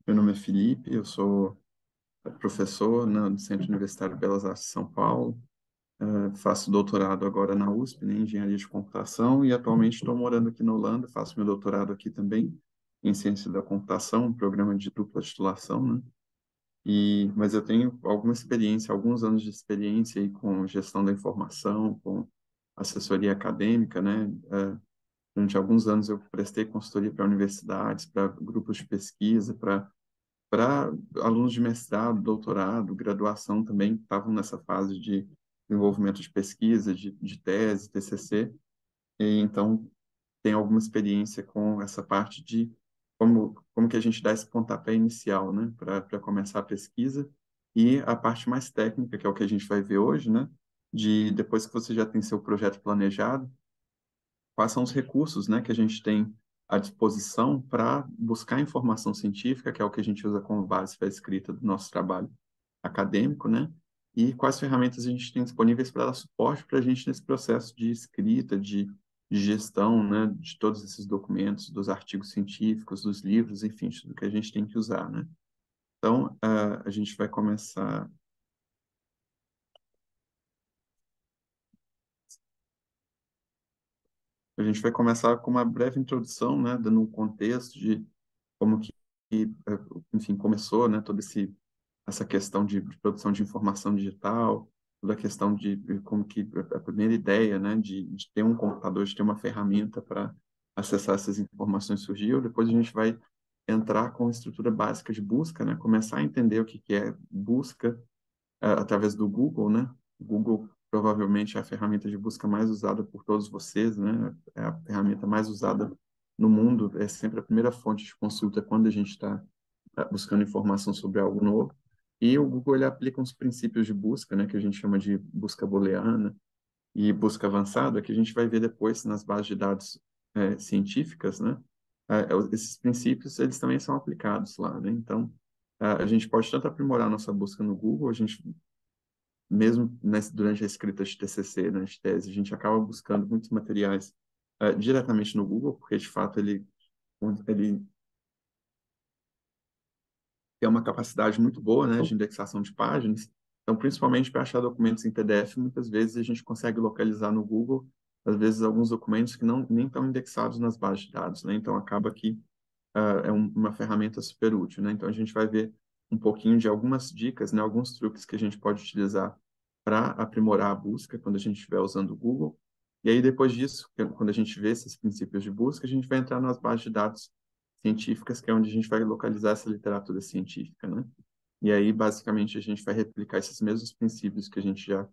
Meu nome é Felipe, eu sou professor no Centro Universitário de Belas Artes de São Paulo. Faço doutorado agora na USP, né, em Engenharia de Computação, e atualmente estou morando aqui na Holanda, faço meu doutorado aqui também, em Ciência da Computação, um programa de dupla titulação, né? Mas eu tenho alguma experiência, alguns anos de experiência aí com gestão da informação, com assessoria acadêmica, né? Durante alguns anos eu prestei consultoria para universidades, para grupos de pesquisa, para alunos de mestrado, doutorado, graduação também, que estavam nessa fase de desenvolvimento de pesquisa, de tese, TCC, e então tem alguma experiência com essa parte de como que a gente dá esse pontapé inicial, né, para começar a pesquisa, e a parte mais técnica, que é o que a gente vai ver hoje, né, de depois que você já tem seu projeto planejado, quais são os recursos, né, que a gente tem à disposição para buscar informação científica, que é o que a gente usa como base para a escrita do nosso trabalho acadêmico, né? E quais ferramentas a gente tem disponíveis para dar suporte para a gente nesse processo de escrita, de gestão, né, de todos esses documentos, dos artigos científicos, dos livros, enfim, tudo que a gente tem que usar, né? Então, a gente vai começar. A gente vai começar com uma breve introdução, né, dando um contexto de como que, enfim, começou, né, toda essa questão de produção de informação digital, toda a questão de como que a primeira ideia, né, de ter um computador, de ter uma ferramenta para acessar essas informações surgiu. Depois a gente vai entrar com a estrutura básica de busca, né, começar a entender o que que é busca através do Google, né? O Google provavelmente é a ferramenta de busca mais usada por todos vocês, né? É a ferramenta mais usada no mundo, é sempre a primeira fonte de consulta quando a gente está buscando informação sobre algo novo. E o Google ele aplica uns princípios de busca, né, que a gente chama de busca booleana e busca avançada, que a gente vai ver depois nas bases de dados científicas, né? Esses princípios eles também são aplicados lá, né? Então, a gente pode tanto aprimorar nossa busca no Google, a gente mesmo durante a escrita de TCC, né, de tese, a gente acaba buscando muitos materiais diretamente no Google, porque de fato ele tem uma capacidade muito boa, né, de indexação de páginas. Então, principalmente para achar documentos em PDF, muitas vezes a gente consegue localizar no Google, às vezes alguns documentos que não nem estão indexados nas bases de dados, né? Então acaba que é uma ferramenta super útil, né? Então a gente vai ver um pouquinho de algumas dicas, né, alguns truques que a gente pode utilizar para aprimorar a busca quando a gente estiver usando o Google. E aí depois disso, quando a gente vê esses princípios de busca, a gente vai entrar nas bases de dados científicas, que é onde a gente vai localizar essa literatura científica, né? E aí basicamente a gente vai replicar esses mesmos princípios que a gente já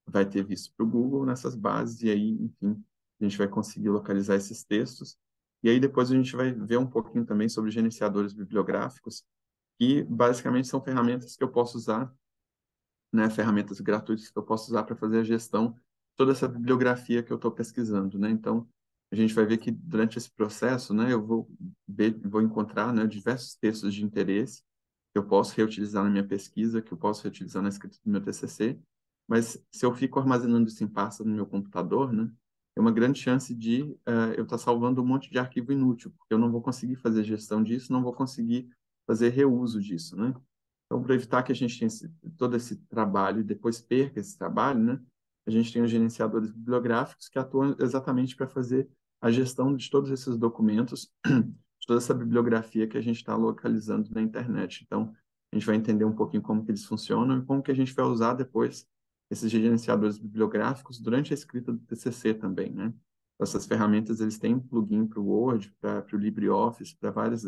vai ter visto para o Google nessas bases e aí, enfim, a gente vai conseguir localizar esses textos e aí depois a gente vai ver um pouquinho também sobre gerenciadores bibliográficos, que basicamente são ferramentas que eu posso usar, né, ferramentas gratuitas que eu posso usar para fazer a gestão de toda essa bibliografia que eu estou pesquisando, né? Então, a gente vai ver que durante esse processo, né, eu vou encontrar, né, diversos textos de interesse que eu posso reutilizar na minha pesquisa, que eu posso reutilizar na escrita do meu TCC, mas se eu fico armazenando isso em pasta no meu computador, né, é uma grande chance de eu estar salvando um monte de arquivo inútil, porque eu não vou conseguir fazer gestão disso, não vou conseguir fazer reuso disso, né? Então, para evitar que a gente tenha todo esse trabalho e depois perca esse trabalho, né, a gente tem os gerenciadores bibliográficos que atuam exatamente para fazer a gestão de todos esses documentos, de toda essa bibliografia que a gente está localizando na internet. Então, a gente vai entender um pouquinho como que eles funcionam e como que a gente vai usar depois esses gerenciadores bibliográficos durante a escrita do TCC também, né? Essas ferramentas, eles têm um plugin para o Word, para o LibreOffice, para várias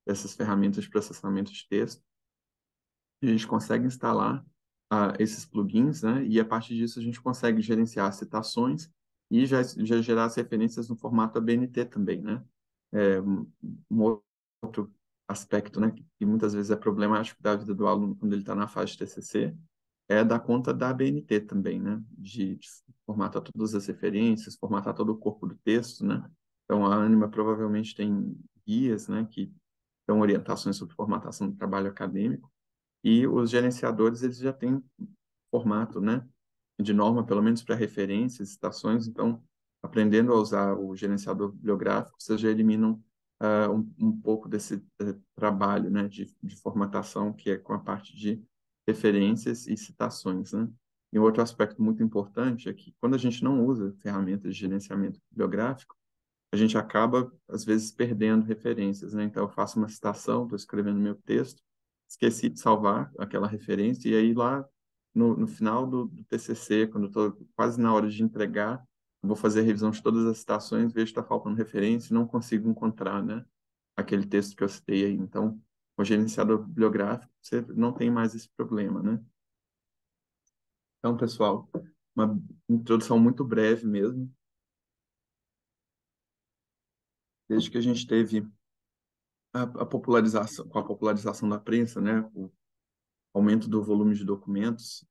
dessas ferramentas de processamento de texto. A gente consegue instalar esses plugins, né? E a partir disso a gente consegue gerenciar citações e já gerar as referências no formato ABNT também, né? Um outro aspecto, né, que muitas vezes é problemático da vida do aluno quando ele está na fase de TCC, é dar conta da ABNT também, né? De formatar todas as referências, formatar todo o corpo do texto, né? Então, a Anima provavelmente tem guias, né, que dão orientações sobre formatação do trabalho acadêmico, e os gerenciadores, eles já têm formato, né, de norma, pelo menos para referências, citações. Então, aprendendo a usar o gerenciador bibliográfico, vocês já eliminam um pouco desse trabalho, né, de formatação, que é com a parte de referências e citações, né? E um outro aspecto muito importante é que quando a gente não usa ferramentas de gerenciamento bibliográfico, a gente acaba, às vezes, perdendo referências, né? Então, eu faço uma citação, estou escrevendo meu texto, esqueci de salvar aquela referência, e aí lá no final do TCC, quando estou quase na hora de entregar, eu vou fazer a revisão de todas as citações, vejo que está faltando referência e não consigo encontrar, né, aquele texto que eu citei aí. Então, o gerenciador bibliográfico, você não tem mais esse problema, né? Então, pessoal, uma introdução muito breve mesmo. Desde que a gente teve a popularização, com a popularização da prensa, né, o aumento do volume de documentos,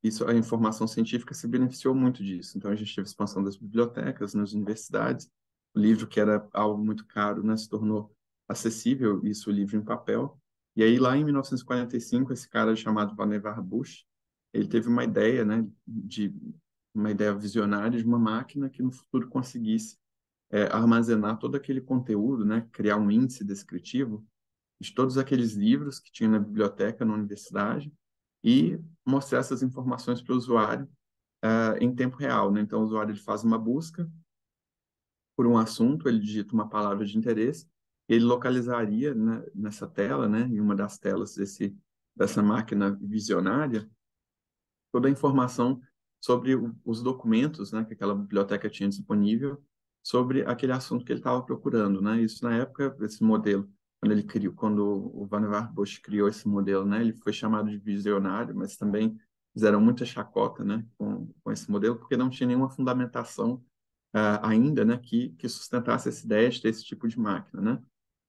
isso, a informação científica se beneficiou muito disso. Então, a gente teve expansão das bibliotecas nas universidades, o livro, que era algo muito caro, né, se tornou acessível, isso, o livro em papel. E aí, lá em 1945, esse cara chamado Vannevar Bush, ele teve uma ideia, né, de uma ideia visionária de uma máquina que no futuro conseguisse armazenar todo aquele conteúdo, né, criar um índice descritivo de todos aqueles livros que tinha na biblioteca, na universidade, e mostrar essas informações para o usuário em tempo real, né? Então, o usuário ele faz uma busca por um assunto, ele digita uma palavra de interesse, e ele localizaria, né, nessa tela, né, em uma das telas dessa máquina visionária, toda a informação sobre os documentos, né, que aquela biblioteca tinha disponível sobre aquele assunto que ele estava procurando, né? Isso na época, esse modelo, quando o Vannevar Bush criou esse modelo, né, ele foi chamado de visionário, mas também fizeram muita chacota, né, com esse modelo, porque não tinha nenhuma fundamentação ainda, né, que sustentasse essa ideia de ter esse tipo de máquina, né?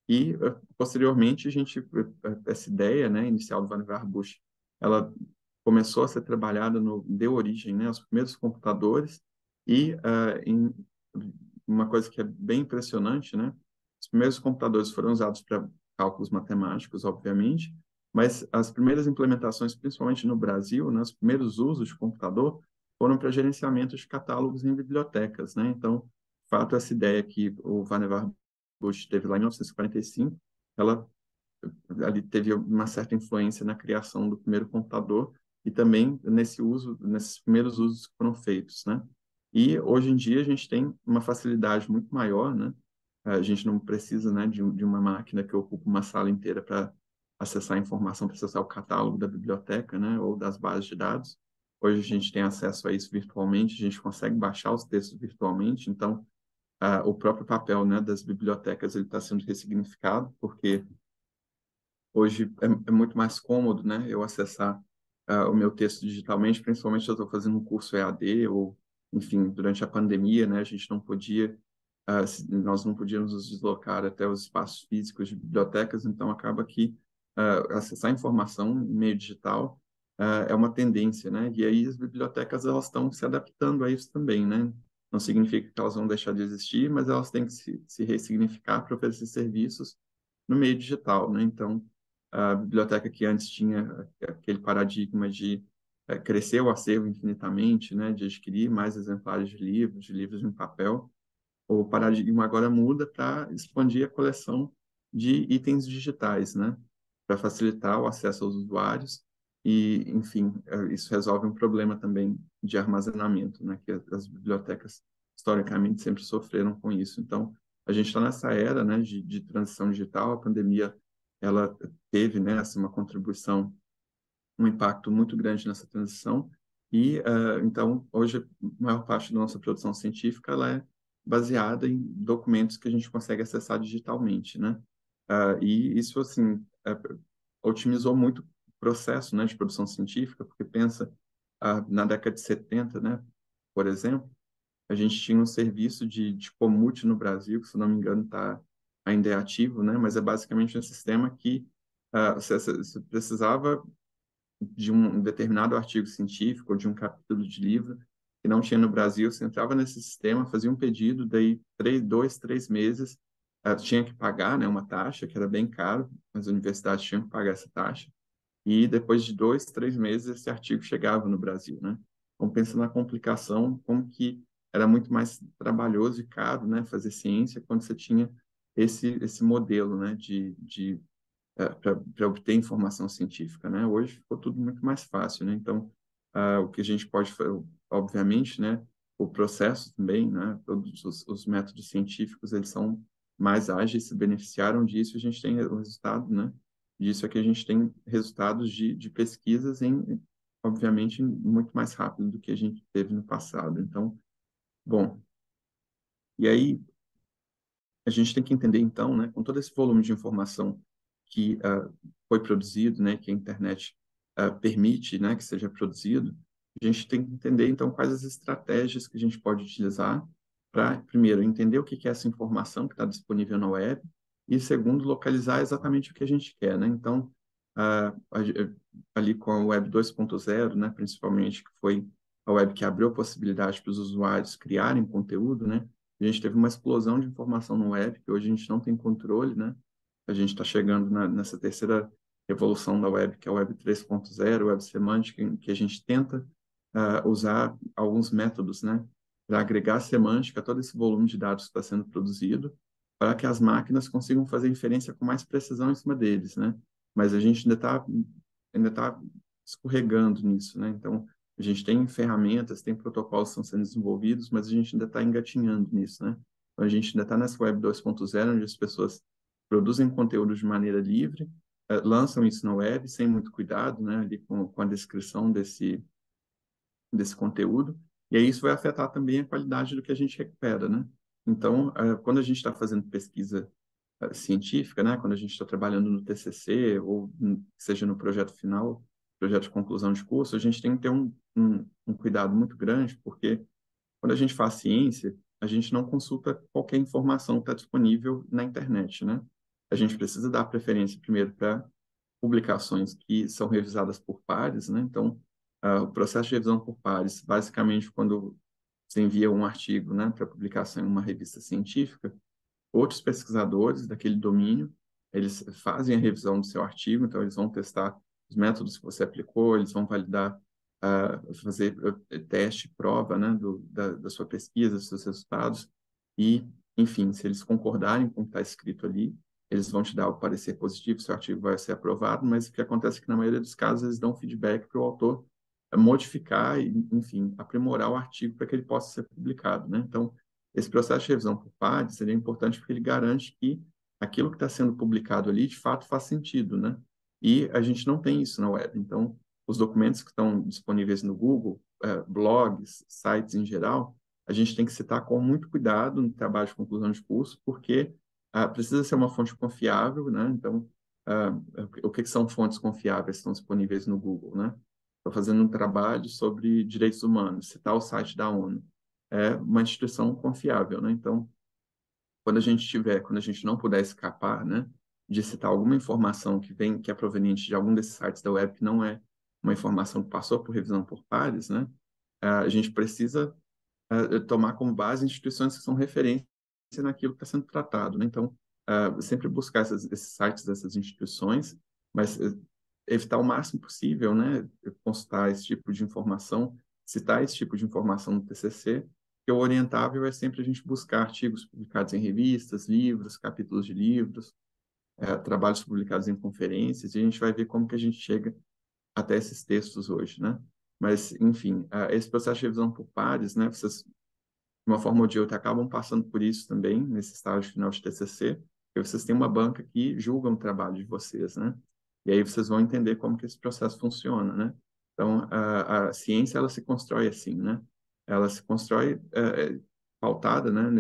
E, posteriormente, essa ideia, né, inicial do Vannevar Bush, ela começou a ser trabalhada, deu origem, né, aos primeiros computadores e em uma coisa que é bem impressionante, né, os primeiros computadores foram usados para cálculos matemáticos, obviamente, mas as primeiras implementações, principalmente no Brasil, né, os primeiros usos de computador foram para gerenciamento de catálogos em bibliotecas, né? Então, de fato, essa ideia que o Vannevar Bush teve lá em 1945, ela ali teve uma certa influência na criação do primeiro computador e também nesses primeiros usos que foram feitos, né? E hoje em dia a gente tem uma facilidade muito maior, né? A gente não precisa, né, de uma máquina que ocupa uma sala inteira para acessar a informação, para acessar o catálogo da biblioteca, né, ou das bases de dados. Hoje a gente tem acesso a isso virtualmente, a gente consegue baixar os textos virtualmente, então o próprio papel, né, das bibliotecas ele está sendo ressignificado, porque hoje é muito mais cômodo, né, eu acessar o meu texto digitalmente, principalmente se eu estou fazendo um curso EAD ou, enfim, durante a pandemia, né, a gente não podia, nós não podíamos nos deslocar até os espaços físicos de bibliotecas, então acaba que acessar informação em meio digital é uma tendência, né, e aí as bibliotecas elas estão se adaptando a isso também, né, não significa que elas vão deixar de existir, mas elas têm que se ressignificar para oferecer serviços no meio digital, né, então a biblioteca que antes tinha aquele paradigma de crescer o acervo infinitamente, né, de adquirir mais exemplares de livros em papel, o paradigma agora muda para expandir a coleção de itens digitais, né, para facilitar o acesso aos usuários e, enfim, isso resolve um problema também de armazenamento, né, que as bibliotecas historicamente sempre sofreram com isso. Então, a gente está nessa era, né, de transição digital. A pandemia ela teve, né, assim, uma contribuição, um impacto muito grande nessa transição e então hoje a maior parte da nossa produção científica ela é baseada em documentos que a gente consegue acessar digitalmente, né? E isso assim otimizou muito o processo, né, de produção científica, porque pensa na década de 70, né, por exemplo, a gente tinha um serviço de Comute no Brasil, que se não me engano ainda é ativo, né? Mas é basicamente um sistema que você precisava de um determinado artigo científico ou de um capítulo de livro que não tinha no Brasil, você entrava nesse sistema, fazia um pedido, daí 3 meses, tinha que pagar, né, uma taxa que era bem caro, as universidades tinham que pagar essa taxa, e depois de 2, 3 meses esse artigo chegava no Brasil, né? Então, pensa na complicação, como que era muito mais trabalhoso e caro, né, fazer ciência quando você tinha esse modelo, né, para obter informação científica, né? Hoje ficou tudo muito mais fácil, né? Então, o que a gente pode fazer, obviamente, né? O processo também, né? Todos os métodos científicos, eles são mais ágeis, se beneficiaram disso, a gente tem o resultado, né? Disso é que a gente tem resultados de pesquisas obviamente, muito mais rápido do que a gente teve no passado. Então, bom, e aí a gente tem que entender, então, né, com todo esse volume de informação que foi produzido, né, que a internet permite, né, que seja produzido, a gente tem que entender, então, quais as estratégias que a gente pode utilizar para, primeiro, entender o que é essa informação que está disponível na web e, segundo, localizar exatamente o que a gente quer, né? Então, ali com a Web 2.0, né, principalmente, que foi a web que abriu a possibilidade para os usuários criarem conteúdo, né? A gente teve uma explosão de informação no web, que hoje a gente não tem controle, né? A gente está chegando nessa terceira revolução da web, que é a Web 3.0, Web Semântica, em que a gente tenta usar alguns métodos, né? Para agregar semântica a todo esse volume de dados que está sendo produzido, para que as máquinas consigam fazer inferência com mais precisão em cima deles, né? Mas a gente ainda tá escorregando nisso, né? Então, a gente tem ferramentas, tem protocolos que estão sendo desenvolvidos, mas a gente ainda está engatinhando nisso, né? Então, a gente ainda está nessa Web 2.0, onde as pessoas produzem conteúdo de maneira livre, lançam isso na web sem muito cuidado, né? Ali com a descrição desse conteúdo, e aí isso vai afetar também a qualidade do que a gente recupera, né? Então, quando a gente está fazendo pesquisa científica, né? Quando a gente está trabalhando no TCC ou seja no projeto final, projeto de conclusão de curso, a gente tem que ter um cuidado muito grande, porque quando a gente faz ciência, a gente não consulta qualquer informação que está disponível na internet, né? A gente precisa dar preferência primeiro para publicações que são revisadas por pares, né? Então, o processo de revisão por pares, basicamente, quando você envia um artigo, né, para publicação em uma revista científica, outros pesquisadores daquele domínio, eles fazem a revisão do seu artigo, então eles vão testar os métodos que você aplicou, eles vão validar, fazer teste, prova, né, da sua pesquisa, dos seus resultados, e, enfim, se eles concordarem com o que está escrito ali, eles vão te dar o parecer positivo, seu artigo vai ser aprovado, mas o que acontece é que, na maioria dos casos, eles dão feedback para o autor modificar e, enfim, aprimorar o artigo para que ele possa ser publicado, né? Então, esse processo de revisão por pares seria importante porque ele garante que aquilo que está sendo publicado ali, de fato, faz sentido, né? E a gente não tem isso na web. Então, os documentos que estão disponíveis no Google, blogs, sites em geral, a gente tem que citar com muito cuidado no trabalho de conclusão de curso, porque precisa ser uma fonte confiável, né? Então, ah, o que são fontes confiáveis que estão disponíveis no Google, né? Estou fazendo um trabalho sobre direitos humanos, citar o site da ONU é uma instituição confiável, né? Então, quando a gente não puder escapar, né, de citar alguma informação que é proveniente de algum desses sites da web que não é uma informação que passou por revisão por pares, né, a gente precisa tomar como base instituições que são referência naquilo que está sendo tratado, né? Então, sempre buscar esses sites dessas instituições, mas evitar o máximo possível, né, consultar esse tipo de informação, citar esse tipo de informação no TCC, que o orientável é sempre a gente buscar artigos publicados em revistas, livros, capítulos de livros, trabalhos publicados em conferências, e a gente vai ver como que a gente chega até esses textos hoje, né? Mas, enfim, esse processo de revisão por pares, né, vocês de uma forma ou de outra, acabam passando por isso também, nesse estágio final de TCC, e vocês têm uma banca que julga o trabalho de vocês, né? E aí vocês vão entender como que esse processo funciona, né? Então, a ciência, ela se constrói assim, né? Ela se constrói pautada, né,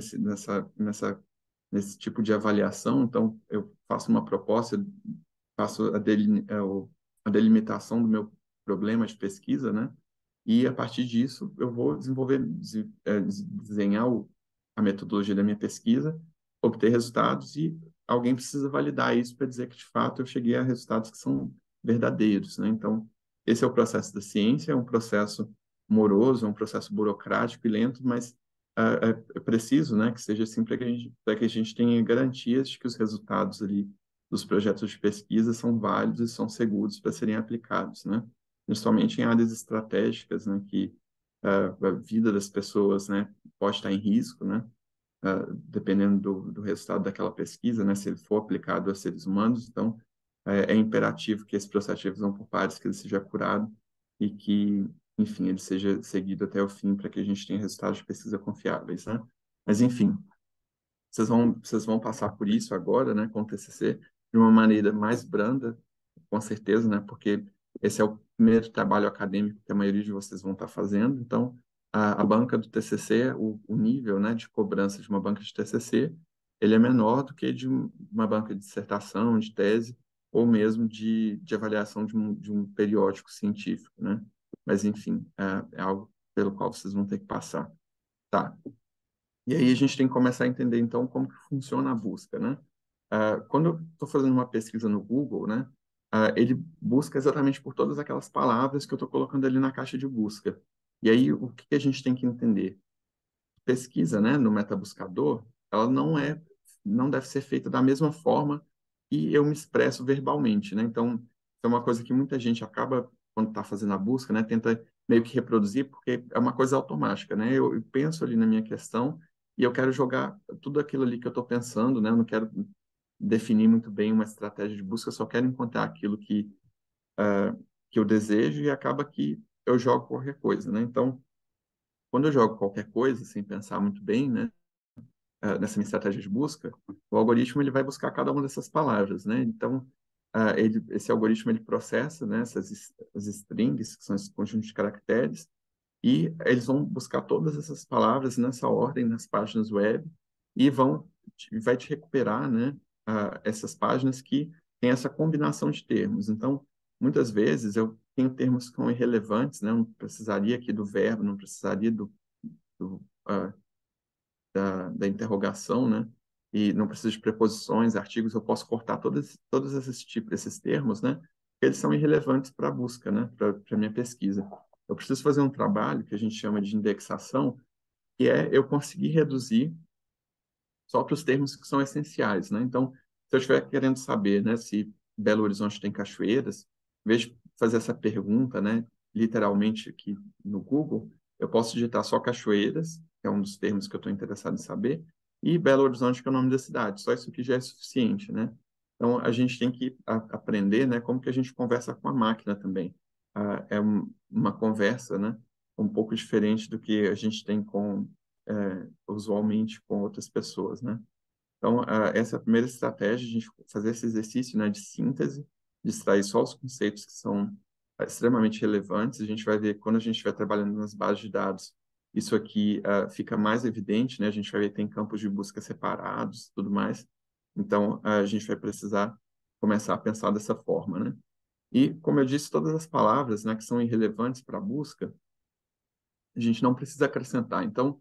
nesse tipo de avaliação. Então, eu faço uma proposta, faço a delimitação do meu problema de pesquisa, né? E a partir disso eu vou desenhar a metodologia da minha pesquisa, obter resultados e alguém precisa validar isso para dizer que de fato eu cheguei a resultados que são verdadeiros, né? Então, esse é o processo da ciência, é um processo moroso, é um processo burocrático e lento, mas é preciso, né, que seja assim para que a gente tenha garantias de que os resultados ali dos projetos de pesquisa são válidos e são seguros para serem aplicados, né? Principalmente em áreas estratégicas, né, que a vida das pessoas, né, pode estar em risco, né? dependendo do resultado daquela pesquisa, né, se ele for aplicado a seres humanos, então é imperativo que esse processo de revisão por pares que ele seja acurado e que, enfim, ele seja seguido até o fim para que a gente tenha resultados de pesquisa confiáveis, né? Mas, enfim, vocês vão passar por isso agora, né, com o TCC, de uma maneira mais branda, com certeza, né, porque esse é o primeiro trabalho acadêmico que a maioria de vocês vão estar fazendo. Então, a banca do TCC, o nível, né, de cobrança de uma banca de TCC, ele é menor do que de uma banca de dissertação, de tese, ou mesmo de avaliação de um periódico científico, né? Mas, enfim, é algo pelo qual vocês vão ter que passar. Tá. E aí a gente tem que começar a entender, então, como que funciona a busca, né? Quando eu estou fazendo uma pesquisa no Google, né, ele busca exatamente por todas aquelas palavras que eu estou colocando ali na caixa de busca. E aí, o que a gente tem que entender? Pesquisa, né, no metabuscador, ela não deve ser feita da mesma forma que eu me expresso verbalmente, né? Então, é uma coisa que muita gente acaba, quando está fazendo a busca, né, tenta meio que reproduzir, porque é uma coisa automática, né? Eu penso ali na minha questão e eu quero jogar tudo aquilo ali que eu estou pensando, né? Eu não quero definir muito bem uma estratégia de busca, eu só quero encontrar aquilo que eu desejo e acaba que eu jogo qualquer coisa, né? Então, quando eu jogo qualquer coisa, sem pensar muito bem, né, nessa minha estratégia de busca, o algoritmo ele vai buscar cada uma dessas palavras, né? Então, esse algoritmo ele processa, né, as strings, que são esses conjuntos de caracteres, e eles vão buscar todas essas palavras nessa ordem nas páginas web e vai te recuperar, né, essas páginas que têm essa combinação de termos. Então, muitas vezes eu tenho termos que são irrelevantes, né? Eu não precisaria aqui do verbo, não precisaria do, ah, da interrogação, né? E não preciso de preposições, artigos, eu posso cortar todos esses termos, né? Eles são irrelevantes para a busca, né? Para a minha pesquisa. Eu preciso fazer um trabalho que a gente chama de indexação, que é eu conseguir reduzir só para os termos que são essenciais, né? Então, se eu estiver querendo saber, né, se Belo Horizonte tem cachoeiras, em vez de fazer essa pergunta, né, literalmente aqui no Google, eu posso digitar só cachoeiras, que é um dos termos que eu estou interessado em saber, e Belo Horizonte, que é o nome da cidade. Só isso aqui já é suficiente, né? Então, a gente tem que aprender, né, como que a gente conversa com a máquina também. Uma conversa, né, um pouco diferente do que a gente tem usualmente com outras pessoas, né? Então, essa é a primeira estratégia, a gente fazer esse exercício, né, de síntese, de extrair só os conceitos que são extremamente relevantes. A gente vai ver, quando a gente estiver trabalhando nas bases de dados, isso aqui fica mais evidente, né? A gente vai ver que tem campos de busca separados, tudo mais. Então, a gente vai precisar começar a pensar dessa forma, né? E, como eu disse, todas as palavras, né, que são irrelevantes para a busca, a gente não precisa acrescentar. Então,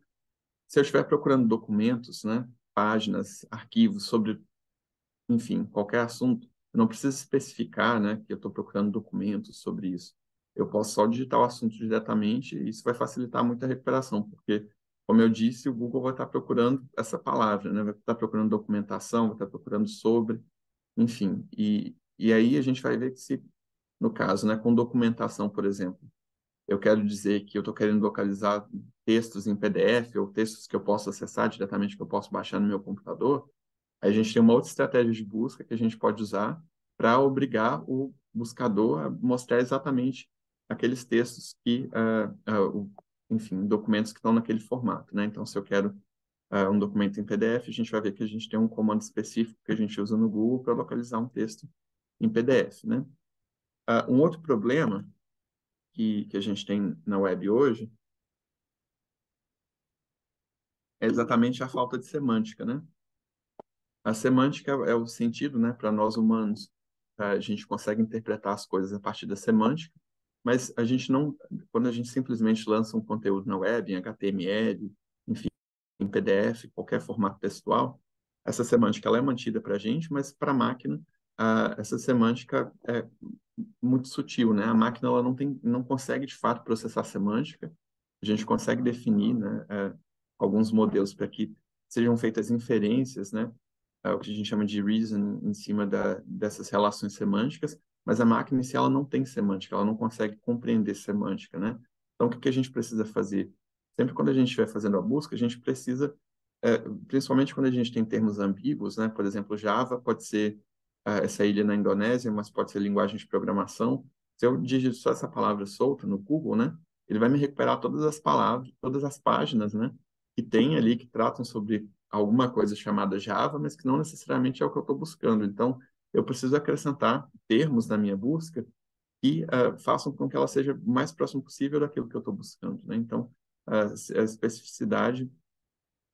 se eu estiver procurando documentos, né, páginas, arquivos sobre, enfim, qualquer assunto, eu não preciso especificar, né, que eu estou procurando documentos sobre isso. Eu posso só digitar o assunto diretamente e isso vai facilitar muito a recuperação, porque, como eu disse, o Google vai estar procurando essa palavra, né, vai estar procurando documentação, vai estar procurando sobre, enfim. E aí a gente vai ver que se, no caso, né, com documentação, por exemplo, eu quero dizer que eu estou querendo localizar textos em PDF ou textos que eu posso acessar diretamente, que eu posso baixar no meu computador, aí a gente tem uma outra estratégia de busca que a gente pode usar para obrigar o buscador a mostrar exatamente aqueles textos enfim, documentos que estão naquele formato, né? Então, se eu quero um documento em PDF, a gente vai ver que a gente tem um comando específico que a gente usa no Google para localizar um texto em PDF, né? Um outro problema que a gente tem na web hoje é exatamente a falta de semântica, né? A semântica é o sentido, né, para nós humanos. A gente consegue interpretar as coisas a partir da semântica, mas a gente não, quando a gente simplesmente lança um conteúdo na web, em HTML, enfim, em PDF, qualquer formato textual, essa semântica ela é mantida para a gente, mas para a máquina, essa semântica é muito sutil, né? A máquina ela não consegue de fato processar semântica. A gente consegue definir, né, alguns modelos para que sejam feitas inferências, né? O que a gente chama de reason em cima dessas relações semânticas, mas a máquina em si ela não tem semântica, ela não consegue compreender semântica, né? Então, o que a gente precisa fazer? Sempre quando a gente estiver fazendo a busca, a gente precisa principalmente quando a gente tem termos ambíguos, né? Por exemplo, Java pode ser essa ilha na Indonésia, mas pode ser linguagem de programação. Se eu digito só essa palavra solta no Google, né? Ele vai me recuperar todas as palavras, todas as páginas, né? Que tem ali que tratam sobre alguma coisa chamada Java, mas que não necessariamente é o que eu estou buscando. Então, eu preciso acrescentar termos na minha busca que façam com que ela seja o mais próximo possível daquilo que eu estou buscando, né? Então, a especificidade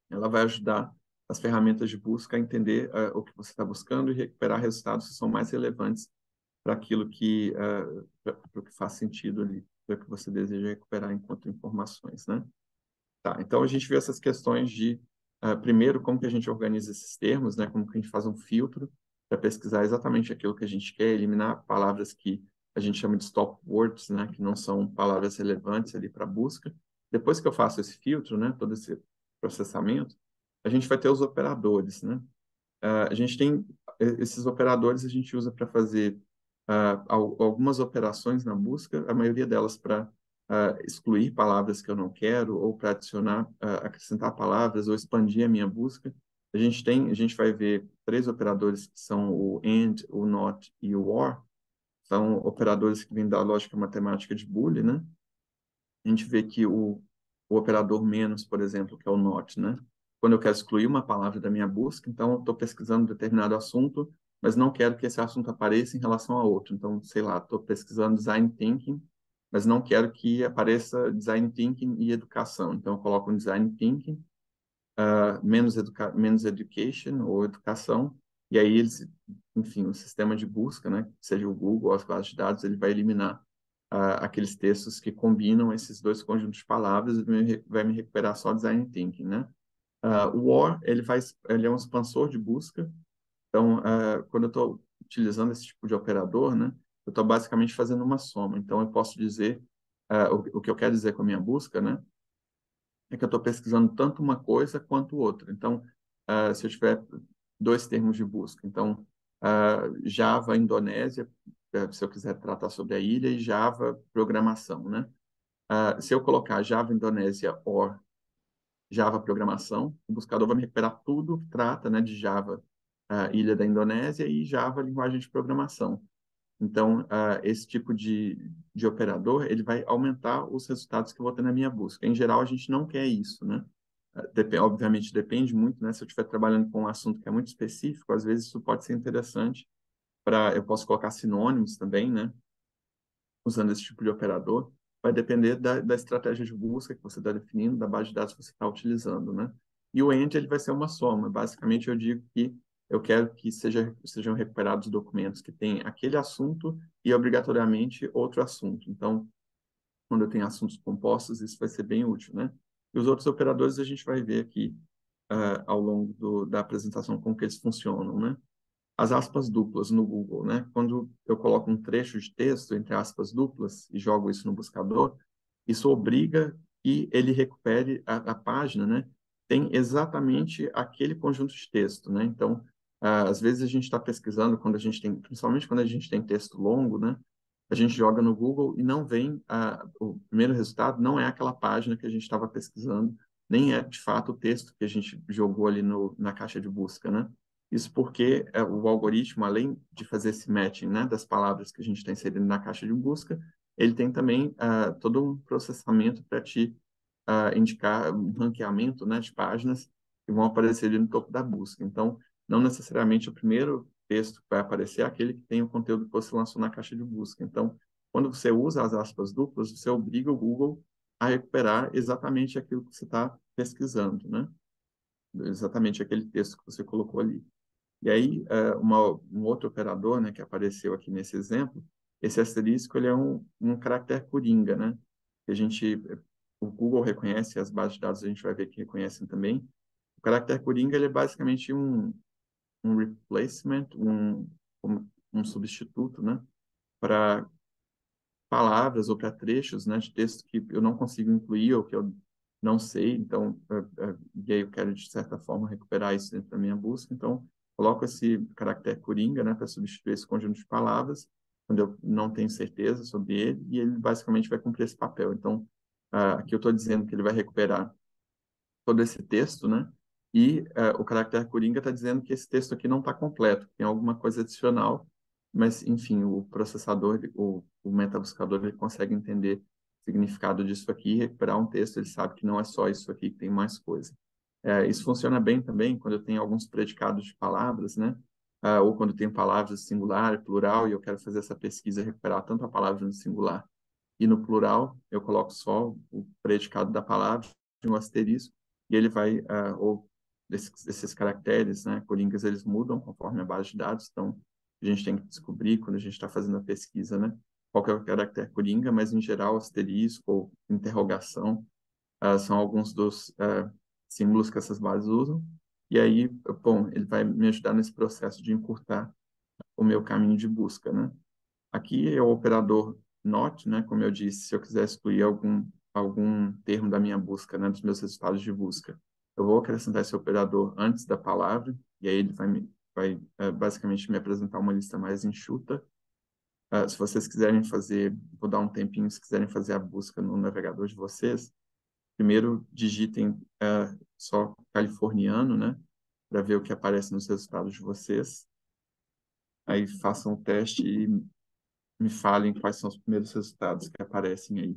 ela vai ajudar as ferramentas de busca a entender o que você está buscando e recuperar resultados que são mais relevantes para aquilo para o que faz sentido ali, para o que você deseja recuperar enquanto informações, né? Tá, então a gente viu essas questões de, primeiro, como que a gente organiza esses termos, né? Como que a gente faz um filtro para pesquisar exatamente aquilo que a gente quer, eliminar palavras que a gente chama de stop words, né? Que não são palavras relevantes ali para busca. Depois que eu faço esse filtro, né? Todo esse processamento, a gente vai ter os operadores, né? A gente tem esses operadores a gente usa para fazer algumas operações na busca, a maioria delas para excluir palavras que eu não quero ou para adicionar, acrescentar palavras ou expandir a minha busca. A gente vai ver três operadores que são o AND, o NOT e o OR. São operadores que vêm da lógica matemática de Boolean, né? A gente vê que o operador menos, por exemplo, que é o not, né? Quando eu quero excluir uma palavra da minha busca, então eu estou pesquisando um determinado assunto, mas não quero que esse assunto apareça em relação a outro. Então, sei lá, estou pesquisando design thinking, mas não quero que apareça design thinking e educação. Então, eu coloco um design thinking, menos education ou educação, e aí eles, enfim, o sistema de busca, né, seja o Google ou as bases de dados, ele vai eliminar aqueles textos que combinam esses dois conjuntos de palavras e vai me recuperar só design thinking, né? O OR, ele é um expansor de busca, então, quando eu estou utilizando esse tipo de operador, né, eu estou basicamente fazendo uma soma, então eu posso dizer, o que eu quero dizer com a minha busca, né, é que eu estou pesquisando tanto uma coisa quanto outra. Então, se eu tiver dois termos de busca, então, Java Indonésia, se eu quiser tratar sobre a ilha, e Java programação, né? Se eu colocar Java Indonésia or Java programação, o buscador vai me recuperar tudo que trata, né, de Java, ilha da Indonésia, e Java linguagem de programação. Então, esse tipo de operador, ele vai aumentar os resultados que eu vou ter na minha busca. Em geral, a gente não quer isso, né? Obviamente, depende muito, né? Se eu estiver trabalhando com um assunto que é muito específico, às vezes isso pode ser interessante eu posso colocar sinônimos também, né? Usando esse tipo de operador. Vai depender da estratégia de busca que você está definindo, da base de dados que você está utilizando, né? E o AND, ele vai ser uma soma. Basicamente, eu digo que eu quero que sejam recuperados documentos que têm aquele assunto e, obrigatoriamente, outro assunto. Então, quando eu tenho assuntos compostos, isso vai ser bem útil, né? E os outros operadores a gente vai ver aqui ao longo da apresentação como que eles funcionam, né? As aspas duplas no Google, né? Quando eu coloco um trecho de texto entre aspas duplas e jogo isso no buscador, isso obriga que ele recupere a página, né? Tem exatamente aquele conjunto de texto, né? Então, às vezes a gente está pesquisando quando a gente tem, principalmente quando a gente tem texto longo, né? A gente joga no Google e não vem o primeiro resultado não é aquela página que a gente estava pesquisando, nem é de fato o texto que a gente jogou ali na caixa de busca, né? Isso porque o algoritmo, além de fazer esse matching, né, das palavras que a gente está inserindo na caixa de busca, ele tem também todo um processamento para te indicar um ranqueamento, né, de páginas que vão aparecer ali no topo da busca. Então, não necessariamente o primeiro texto que vai aparecer é aquele que tem o conteúdo que você lançou na caixa de busca. Então, quando você usa as aspas duplas, você obriga o Google a recuperar exatamente aquilo que você está pesquisando, né? Exatamente aquele texto que você colocou ali. E aí, um outro operador, né, que apareceu aqui nesse exemplo, esse asterisco, ele é um caractere coringa, né? Que o Google reconhece, as bases de dados a gente vai ver que reconhecem também. O caractere coringa, ele é basicamente um replacement, um substituto, né? Para palavras ou para trechos, né, de texto que eu não consigo incluir ou que eu não sei, então, e aí eu quero, de certa forma, recuperar isso dentro da minha busca, então, coloco esse caractere coringa, né, para substituir esse conjunto de palavras, quando eu não tenho certeza sobre ele, e ele basicamente vai cumprir esse papel. Então, aqui eu estou dizendo que ele vai recuperar todo esse texto, né, E o caractere coringa está dizendo que esse texto aqui não está completo, tem alguma coisa adicional, mas, enfim, o processador, o metabuscador, ele consegue entender o significado disso aqui e recuperar um texto, ele sabe que não é só isso aqui, que tem mais coisa. Isso funciona bem também quando eu tenho alguns predicados de palavras, né? Ou quando eu tenho palavras singular, plural, e eu quero fazer essa pesquisa e recuperar tanto a palavra no singular e no plural, eu coloco só o predicado da palavra, um asterisco, e ele vai, ou esses caracteres, né, coringas, eles mudam conforme a base de dados, então a gente tem que descobrir quando a gente está fazendo a pesquisa, né, qual que é o caractere coringa, mas em geral asterisco ou interrogação são alguns dos símbolos que essas bases usam, e aí, bom, ele vai me ajudar nesse processo de encurtar o meu caminho de busca, né. Aqui é o operador not, né? Como eu disse, se eu quiser excluir algum termo da minha busca, né? Dos meus resultados de busca, eu vou acrescentar esse operador antes da palavra e aí ele vai basicamente me apresentar uma lista mais enxuta. Se vocês quiserem fazer, vou dar um tempinho, se quiserem fazer a busca no navegador de vocês, primeiro digitem só californiano, né? Para ver o que aparece nos resultados de vocês. Aí façam o teste e me falem quais são os primeiros resultados que aparecem aí.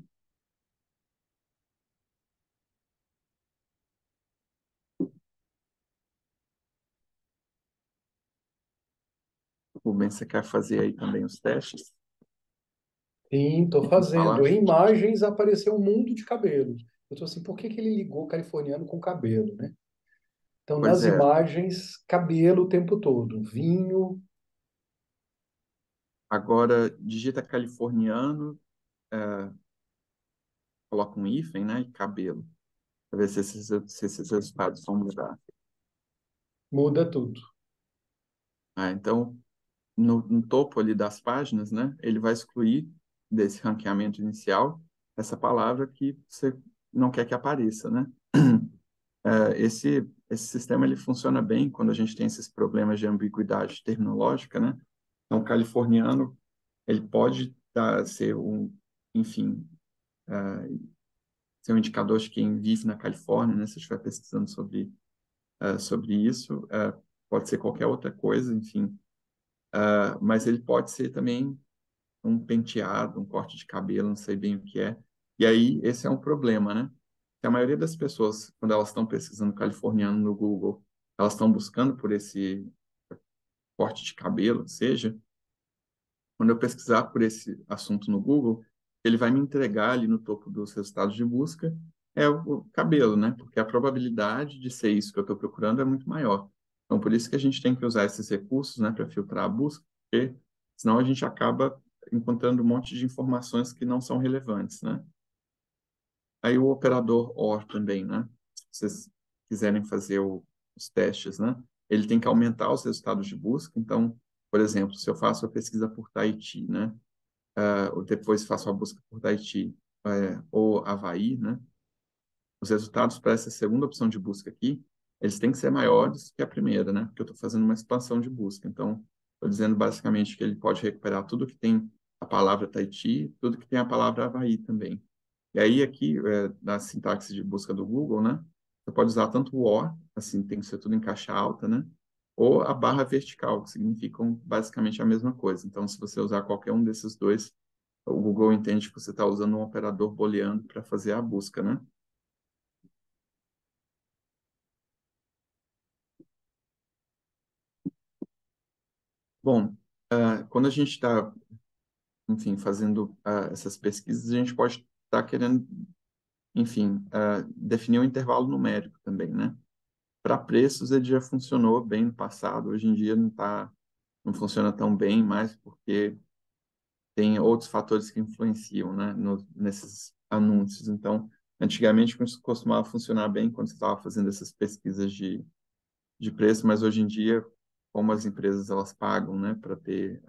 Rubens, você quer fazer aí também os testes? Sim, estou E me falar? fazendo. Em imagens apareceu um mundo de cabelo. Eu estou assim, por que que ele ligou californiano com cabelo, né? Então, Pois nas é, imagens, cabelo o tempo todo. Vinho, agora digita californiano, coloca um hífen, né, e cabelo, para ver se esses resultados vão mudar. muda tudo. Então, no topo ali das páginas, né, ele vai excluir desse ranqueamento inicial essa palavra que você não quer que apareça, né? Esse sistema ele funciona bem quando a gente tem esses problemas de ambiguidade terminológica, né? Então, californiano, ele pode ser enfim, ser um indicador de quem vive na Califórnia, né? Se estiver pesquisando sobre isso, pode ser qualquer outra coisa, enfim. Mas ele pode ser também um penteado, um corte de cabelo, não sei bem o que é. E aí, esse é um problema, né? Que a maioria das pessoas, quando elas estão pesquisando californiano no Google, elas estão buscando por esse corte de cabelo, seja, quando eu pesquisar por esse assunto no Google, ele vai me entregar ali no topo dos resultados de busca o cabelo, né? Porque a probabilidade de ser isso que eu estou procurando é muito maior. Então, por isso que a gente tem que usar esses recursos, né, para filtrar a busca, porque senão a gente acaba encontrando um monte de informações que não são relevantes, né? Aí o operador OR também, né? Se vocês quiserem fazer os testes, né? Ele tem que aumentar os resultados de busca. Então, por exemplo, se eu faço a pesquisa por Tahiti, né? Ou depois faço a busca por Tahiti, ou Havaí, né? Os resultados para essa segunda opção de busca aqui, eles têm que ser maiores que a primeira, né? Porque eu estou fazendo uma expansão de busca. Então, estou dizendo basicamente que ele pode recuperar tudo que tem a palavra Tahiti, tudo que tem a palavra Havaí também. E aí, aqui, na sintaxe de busca do Google, né? Você pode usar tanto o OR, assim, tem que ser tudo em caixa alta, né? Ou a barra vertical, que significam basicamente a mesma coisa. Então, se você usar qualquer um desses dois, o Google entende que você está usando um operador booleano para fazer a busca, né? Bom, quando a gente está, enfim, fazendo essas pesquisas, a gente pode estar querendo, enfim, definir um intervalo numérico também, né? Para preços, ele já funcionou bem no passado, hoje em dia não funciona tão bem mais, porque tem outros fatores que influenciam, né, nesses anúncios. Então, antigamente isso costumava funcionar bem quando você estava fazendo essas pesquisas de preço, mas hoje em dia, como as empresas elas pagam, né, para ter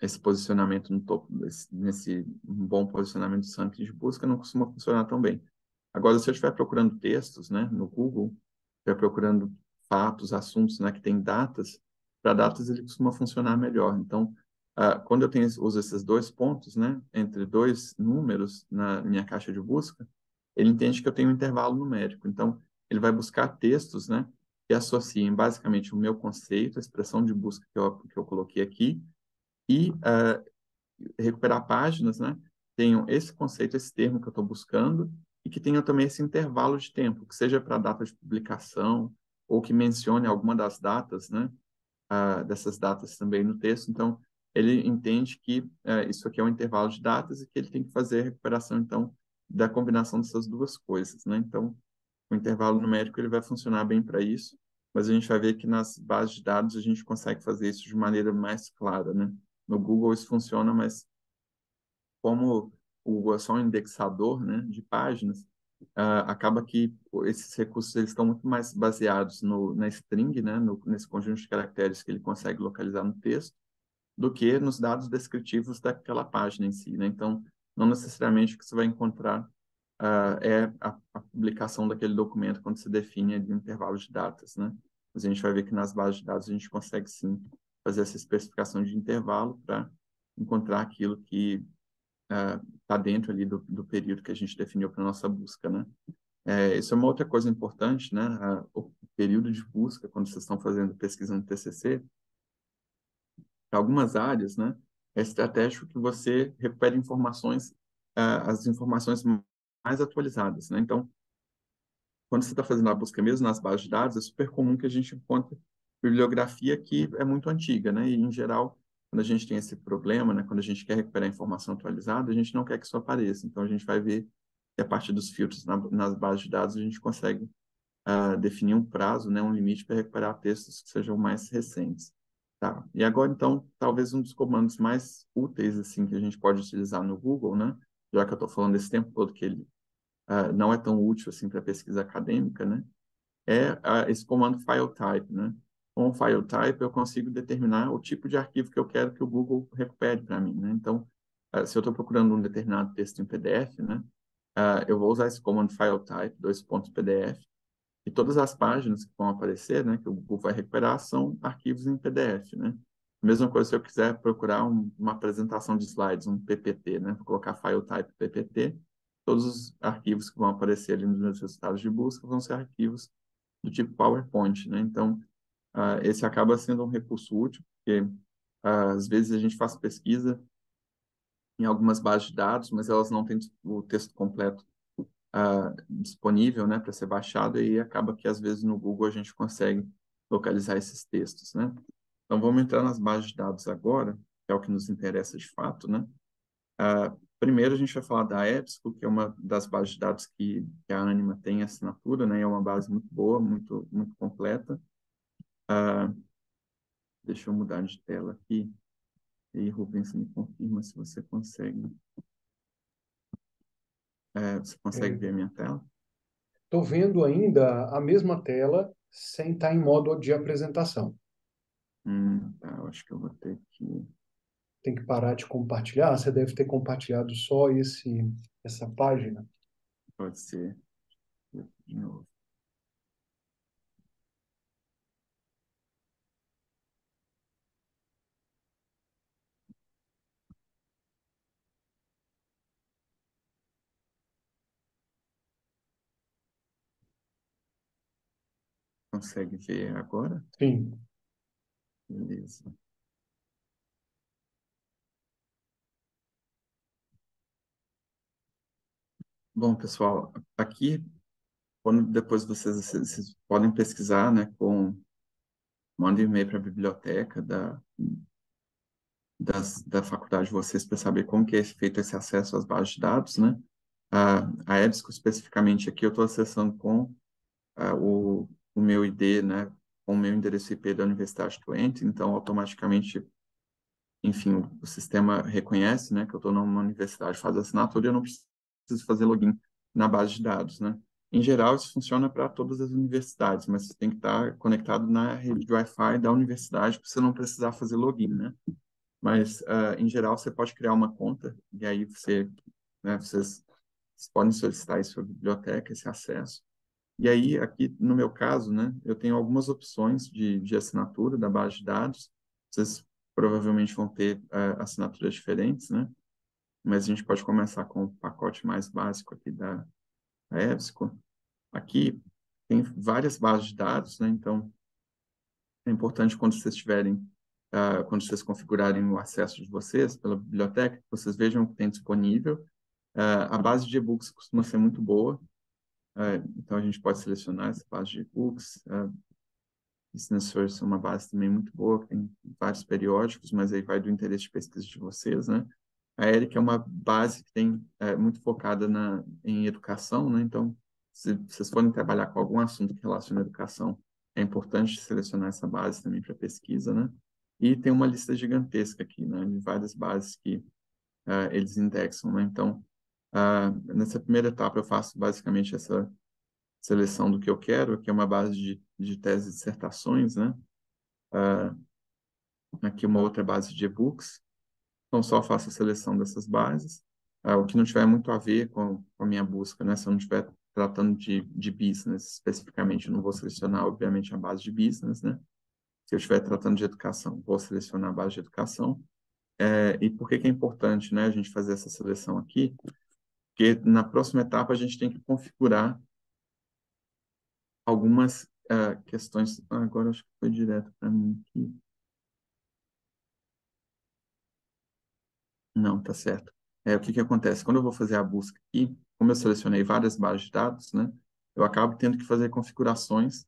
esse posicionamento no topo, nesse bom posicionamento de ranking de busca, não costuma funcionar tão bem. Agora, se eu estiver procurando textos, né, no Google, estiver procurando fatos, assuntos, né, que tem datas, para datas ele costuma funcionar melhor. Então, quando uso esses dois pontos, né, entre dois números na minha caixa de busca, ele entende que eu tenho um intervalo numérico. Então, ele vai buscar textos, né, que associem basicamente o meu conceito, a expressão de busca que eu coloquei aqui, e recuperar páginas, né, tenham esse conceito, esse termo que eu estou buscando, e que tenham também esse intervalo de tempo, que seja para a data de publicação, ou que mencione alguma das datas, né, dessas datas também no texto. Então, ele entende que isso aqui é um intervalo de datas e que ele tem que fazer a recuperação, então, da combinação dessas duas coisas, né? Então, o intervalo numérico ele vai funcionar bem para isso, mas a gente vai ver que nas bases de dados a gente consegue fazer isso de maneira mais clara, né? No Google isso funciona, mas como o Google é só um indexador, né, de páginas, acaba que esses recursos eles estão muito mais baseados na string, né, nesse conjunto de caracteres que ele consegue localizar no texto, do que nos dados descritivos daquela página em si, né? Então, não necessariamente o que você vai encontrar é a publicação daquele documento quando se define ali um intervalo de datas, né? Mas a gente vai ver que nas bases de dados a gente consegue sim fazer essa especificação de intervalo para encontrar aquilo que está dentro ali do período que a gente definiu para nossa busca, né? Isso é uma outra coisa importante, né? O período de busca, quando vocês estão fazendo pesquisa no TCC, para algumas áreas, né? É estratégico que você recupere informações, as informações mais atualizadas, né? Então, quando você está fazendo a busca mesmo nas bases de dados, é super comum que a gente encontre bibliografia que é muito antiga, né? E, em geral, quando a gente tem esse problema, né? Quando a gente quer recuperar informação atualizada, a gente não quer que isso apareça. Então, a gente vai ver que a partir dos filtros nas bases de dados, a gente consegue definir um prazo, né? Um limite para recuperar textos que sejam mais recentes. Tá. E agora, então, talvez um dos comandos mais úteis, assim, que a gente pode utilizar no Google, né? Já que eu estou falando esse tempo todo que ele não é tão útil assim para pesquisa acadêmica, né? Esse comando file type, né? Com o file type eu consigo determinar o tipo de arquivo que eu quero que o Google recupere para mim, né? Então, se eu estou procurando um determinado texto em PDF, né? Eu vou usar esse comando file type, dois pontos PDF, e todas as páginas que vão aparecer, né, que o Google vai recuperar, são arquivos em PDF, né? Mesma coisa se eu quiser procurar uma apresentação de slides, um PPT, né? Vou colocar file type PPT, todos os arquivos que vão aparecer ali nos meus resultados de busca vão ser arquivos do tipo PowerPoint, né? Então, esse acaba sendo um recurso útil, porque às vezes a gente faz pesquisa em algumas bases de dados, mas elas não têm o texto completo disponível, né, para ser baixado, e acaba que às vezes no Google a gente consegue localizar esses textos, né? Então vamos entrar nas bases de dados agora, que é o que nos interessa de fato, né? Primeiro a gente vai falar da EBSCO, que é uma das bases de dados que a Anima tem assinatura, né? É uma base muito boa, muito muito completa. Deixa eu mudar de tela aqui. E aí, Rubens, me confirma se você consegue. Você consegue ver a minha tela? Estou vendo ainda a mesma tela sem estar em modo de apresentação. Tá, eu acho que eu vou ter que. Tem que parar de compartilhar. Você deve ter compartilhado só essa página. Pode ser. De novo. Consegue ver agora? Sim. Beleza. Bom, pessoal, aqui, quando depois vocês podem pesquisar, né, manda um e-mail para a biblioteca da faculdade de vocês para saber como que é feito esse acesso às bases de dados, né? A EBSCO, especificamente aqui, eu estou acessando com o meu ID, né, com o meu endereço IP da Universidade Twente, então, automaticamente, enfim, o sistema reconhece, né, que eu estou numa universidade, faz a assinatura e eu não preciso fazer login na base de dados, né? Em geral, isso funciona para todas as universidades, mas você tem que estar conectado na rede de Wi-Fi da universidade para você não precisar fazer login, né? Mas, em geral, você pode criar uma conta e aí vocês podem solicitar isso à biblioteca, esse acesso. E aí, aqui no meu caso, né, eu tenho algumas opções de assinatura da base de dados. Vocês provavelmente vão ter assinaturas diferentes, né? Mas a gente pode começar com o pacote mais básico aqui da EBSCO. Aqui tem várias bases de dados, né? Então, é importante quando vocês tiverem, quando vocês configurarem o acesso de vocês pela biblioteca, que vocês vejam o que tem disponível. A base de e-books costuma ser muito boa, então a gente pode selecionar essa base de e-books. Business Source é uma base também muito boa, tem vários periódicos, mas aí vai do interesse de pesquisa de vocês, né? A ERIC é uma base que tem muito focada em educação, né? Então, se vocês forem trabalhar com algum assunto que relaciona à educação, é importante selecionar essa base também para pesquisa, né? E tem uma lista gigantesca aqui, né? De várias bases que eles indexam, né? Então, nessa primeira etapa eu faço basicamente essa seleção do que eu quero, que é uma base de tese e dissertações, né? Aqui uma outra base de e-books. Então, só faço a seleção dessas bases. O que não tiver muito a ver com a minha busca, né? Se eu não estiver tratando de business especificamente, eu não vou selecionar, obviamente, a base de business, né? Se eu estiver tratando de educação, vou selecionar a base de educação. E por que que é importante, né, a gente fazer essa seleção aqui? Porque na próxima etapa a gente tem que configurar algumas questões. Agora acho que foi direto para mim aqui. Não, tá certo. O que que acontece? Quando eu vou fazer a busca aqui, como eu selecionei várias bases de dados, né, eu acabo tendo que fazer configurações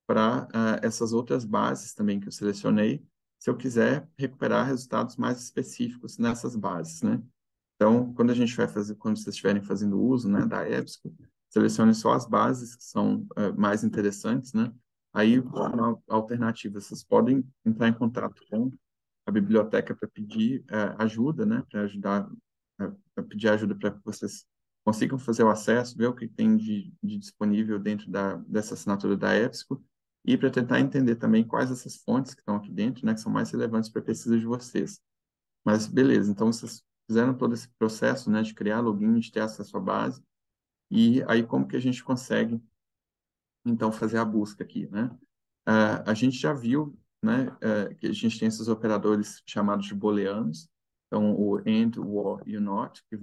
para essas outras bases também que eu selecionei, se eu quiser recuperar resultados mais específicos nessas bases, né? Então, quando a gente vai fazer, quando vocês estiverem fazendo uso, né, da EBSCO, selecione só as bases que são mais interessantes, né? Aí, uma alternativa, vocês podem entrar em contato com a biblioteca para pedir ajuda, né? Para ajudar, para pedir ajuda para que vocês consigam fazer o acesso, ver o que tem de disponível dentro dessa assinatura da EBSCO e para tentar entender também quais essas fontes que estão aqui dentro, né? Que são mais relevantes para a pesquisa de vocês. Mas beleza, então vocês fizeram todo esse processo, né, de criar login, de ter acesso à base, e aí como que a gente consegue, então, fazer a busca aqui, né? A gente já viu, né, que a gente tem esses operadores chamados de booleanos, então o AND, o OR e o NOT, que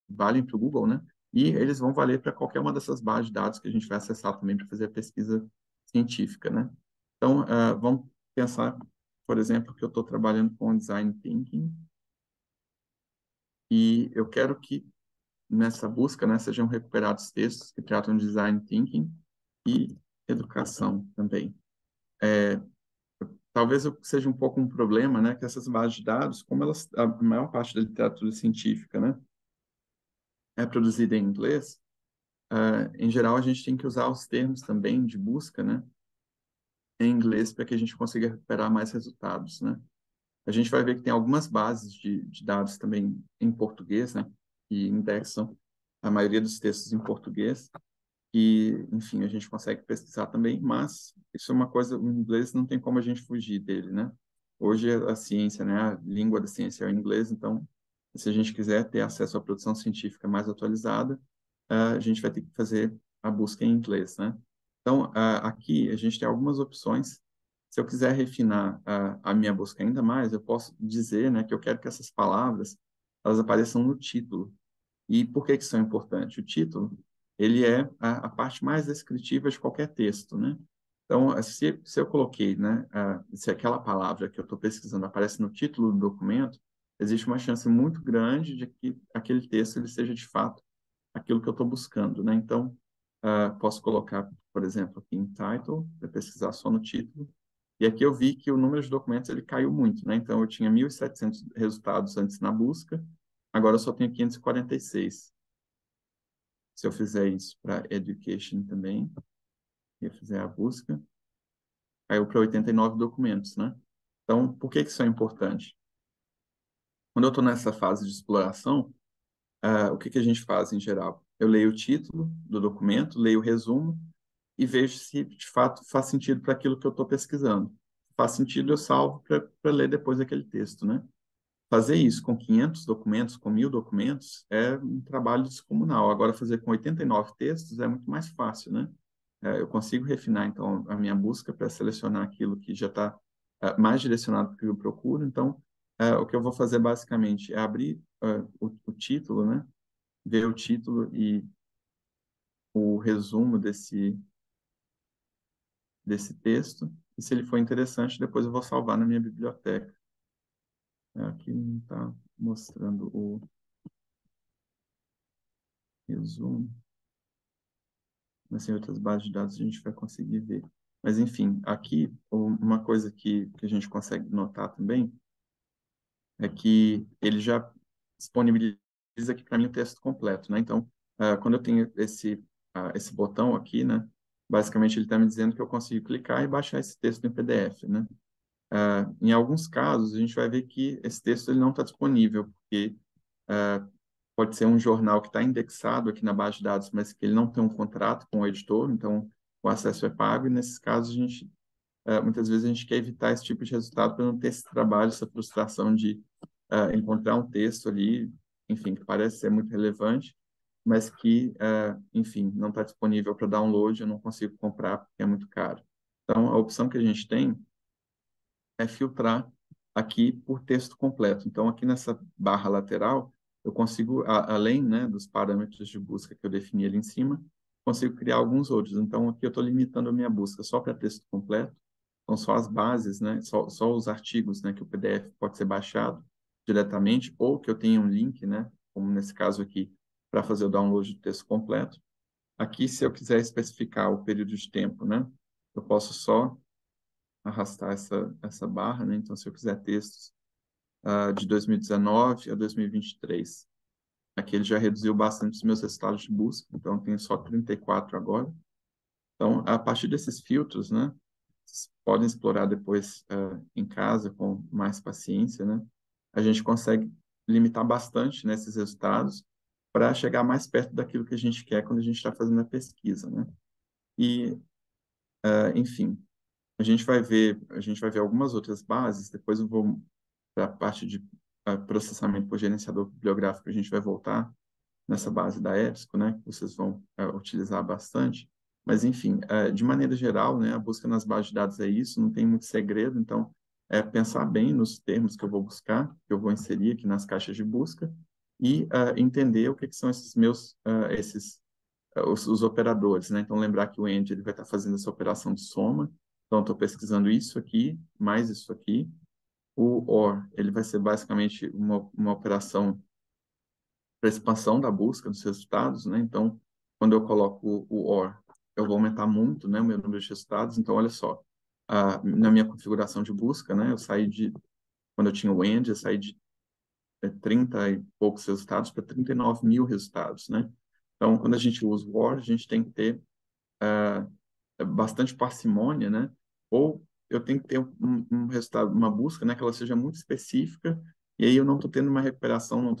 valem para o Google, né? E eles vão valer para qualquer uma dessas bases de dados que a gente vai acessar também para fazer a pesquisa científica, né? Então, vamos pensar, por exemplo, que eu estou trabalhando com Design Thinking, e eu quero que nessa busca, né, sejam recuperados textos que tratam de design thinking e educação também. Talvez seja um pouco um problema, né, que essas bases de dados, como elas, a maior parte da literatura científica, né, é produzida em inglês, em geral a gente tem que usar os termos também de busca, né, em inglês para que a gente consiga recuperar mais resultados, né. A gente vai ver que tem algumas bases de dados também em português, né, que indexam a maioria dos textos em português, e, enfim, a gente consegue pesquisar também, mas isso é uma coisa, o inglês não tem como a gente fugir dele, né? Hoje a ciência, né, a língua da ciência é o inglês, então, se a gente quiser ter acesso à produção científica mais atualizada, a gente vai ter que fazer a busca em inglês, né? Então, aqui a gente tem algumas opções. Se eu quiser refinar a minha busca ainda mais, eu posso dizer, né, que eu quero que essas palavras elas apareçam no título. E por que que isso é importante? O título, ele é a parte mais descritiva de qualquer texto, né? Então, se eu coloquei, né, se aquela palavra que eu estou pesquisando aparece no título do documento, existe uma chance muito grande de que aquele texto ele seja de fato aquilo que eu estou buscando, né? Então, posso colocar, por exemplo, aqui em title, para pesquisar só no título, e aqui eu vi que o número de documentos ele caiu muito, né? Então, eu tinha 1.700 resultados antes na busca, agora eu só tenho 546. Se eu fizer isso para education também, e eu fizer a busca, caiu para 89 documentos, né? Então, por que que isso é importante? Quando eu estou nessa fase de exploração, o que que a gente faz em geral? Eu leio o título do documento, leio o resumo e vejo se de fato faz sentido para aquilo que eu estou pesquisando. Se faz sentido, eu salvo para ler depois aquele texto, né? Fazer isso com 500 documentos, com 1.000 documentos, é um trabalho descomunal. Agora, fazer com 89 textos é muito mais fácil, né? Eu consigo refinar, então, a minha busca para selecionar aquilo que já está mais direcionado para o que eu procuro. Então, o que eu vou fazer, basicamente, é abrir o título, né? Ver o título e o resumo desse texto, e se ele for interessante, depois eu vou salvar na minha biblioteca. Aqui não está mostrando o resumo, mas em outras bases de dados a gente vai conseguir ver. Mas, enfim, aqui uma coisa que a gente consegue notar também é que ele já disponibiliza aqui para mim o texto completo, né? Então, quando eu tenho esse botão aqui, né? Basicamente ele está me dizendo que eu consigo clicar e baixar esse texto em PDF, né? Em alguns casos, a gente vai ver que esse texto ele não está disponível, porque pode ser um jornal que está indexado aqui na base de dados, mas que ele não tem um contrato com o editor, então o acesso é pago, e nesses casos muitas vezes a gente quer evitar esse tipo de resultado para não ter esse trabalho, essa frustração de encontrar um texto ali, enfim, que parece ser muito relevante, mas que, enfim, não está disponível para download, eu não consigo comprar porque é muito caro. Então, a opção que a gente tem é filtrar aqui por texto completo. Então, aqui nessa barra lateral, eu consigo, além, né, dos parâmetros de busca que eu defini ali em cima, consigo criar alguns outros. Então, aqui eu estou limitando a minha busca só para texto completo. Então, só as bases, né, só os artigos, né, que o PDF pode ser baixado diretamente, ou que eu tenha um link, né, como nesse caso aqui, para fazer o download do texto completo. Aqui, se eu quiser especificar o período de tempo, né, eu posso só arrastar essa barra, né? Então, se eu quiser textos de 2019 a 2023, aqui ele já reduziu bastante os meus resultados de busca, então eu tenho só 34 agora. Então, a partir desses filtros, né? Vocês podem explorar depois em casa com mais paciência, né? A gente consegue limitar bastante nesses resultados para chegar mais perto daquilo que a gente quer quando a gente está fazendo a pesquisa, né? E, enfim, a gente vai ver algumas outras bases, depois eu vou para a parte de processamento por gerenciador bibliográfico, a gente vai voltar nessa base da EBSCO, né, que vocês vão utilizar bastante. Mas, enfim, de maneira geral, né, a busca nas bases de dados é isso, não tem muito segredo, então, é pensar bem nos termos que eu vou buscar, que eu vou inserir aqui nas caixas de busca, e entender o que são esses os operadores, né? Então, lembrar que o AND ele vai estar fazendo essa operação de soma. Então, estou pesquisando isso aqui, mais isso aqui. O OR, ele vai ser basicamente uma operação para expansão da busca dos resultados, né? Então, quando eu coloco o OR, eu vou aumentar muito, né, o meu número de resultados. Então, olha só, na minha configuração de busca, né, quando eu tinha o AND, eu saí de 30 e poucos resultados para 39 mil resultados, né? Então, quando a gente usa o OR, a gente tem que ter bastante parcimônia, né? Ou eu tenho que ter um resultado, uma busca, né, que ela seja muito específica, e aí eu não estou tendo uma recuperação, não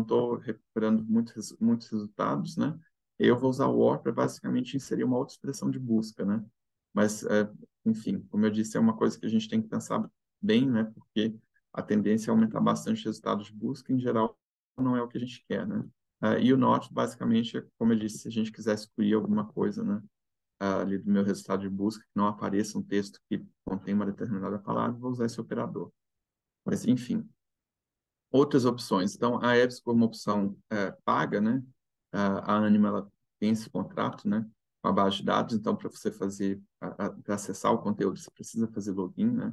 estou recuperando muitos resultados, né? E aí eu vou usar o OR para basicamente inserir uma outra expressão de busca, né? Mas, enfim, como eu disse, é uma coisa que a gente tem que pensar bem, né? Porque a tendência é aumentar bastante os resultados de busca, em geral, não é o que a gente quer, né? E o NOT, basicamente, é, como eu disse, se a gente quiser excluir alguma coisa, né? Ali do meu resultado de busca, que não apareça um texto que contém uma determinada palavra, vou usar esse operador. Mas, enfim, outras opções. Então, a EBSCO como opção paga, né? A Anima, ela tem esse contrato, né? Com a base de dados, então, para você para acessar o conteúdo, você precisa fazer login, né?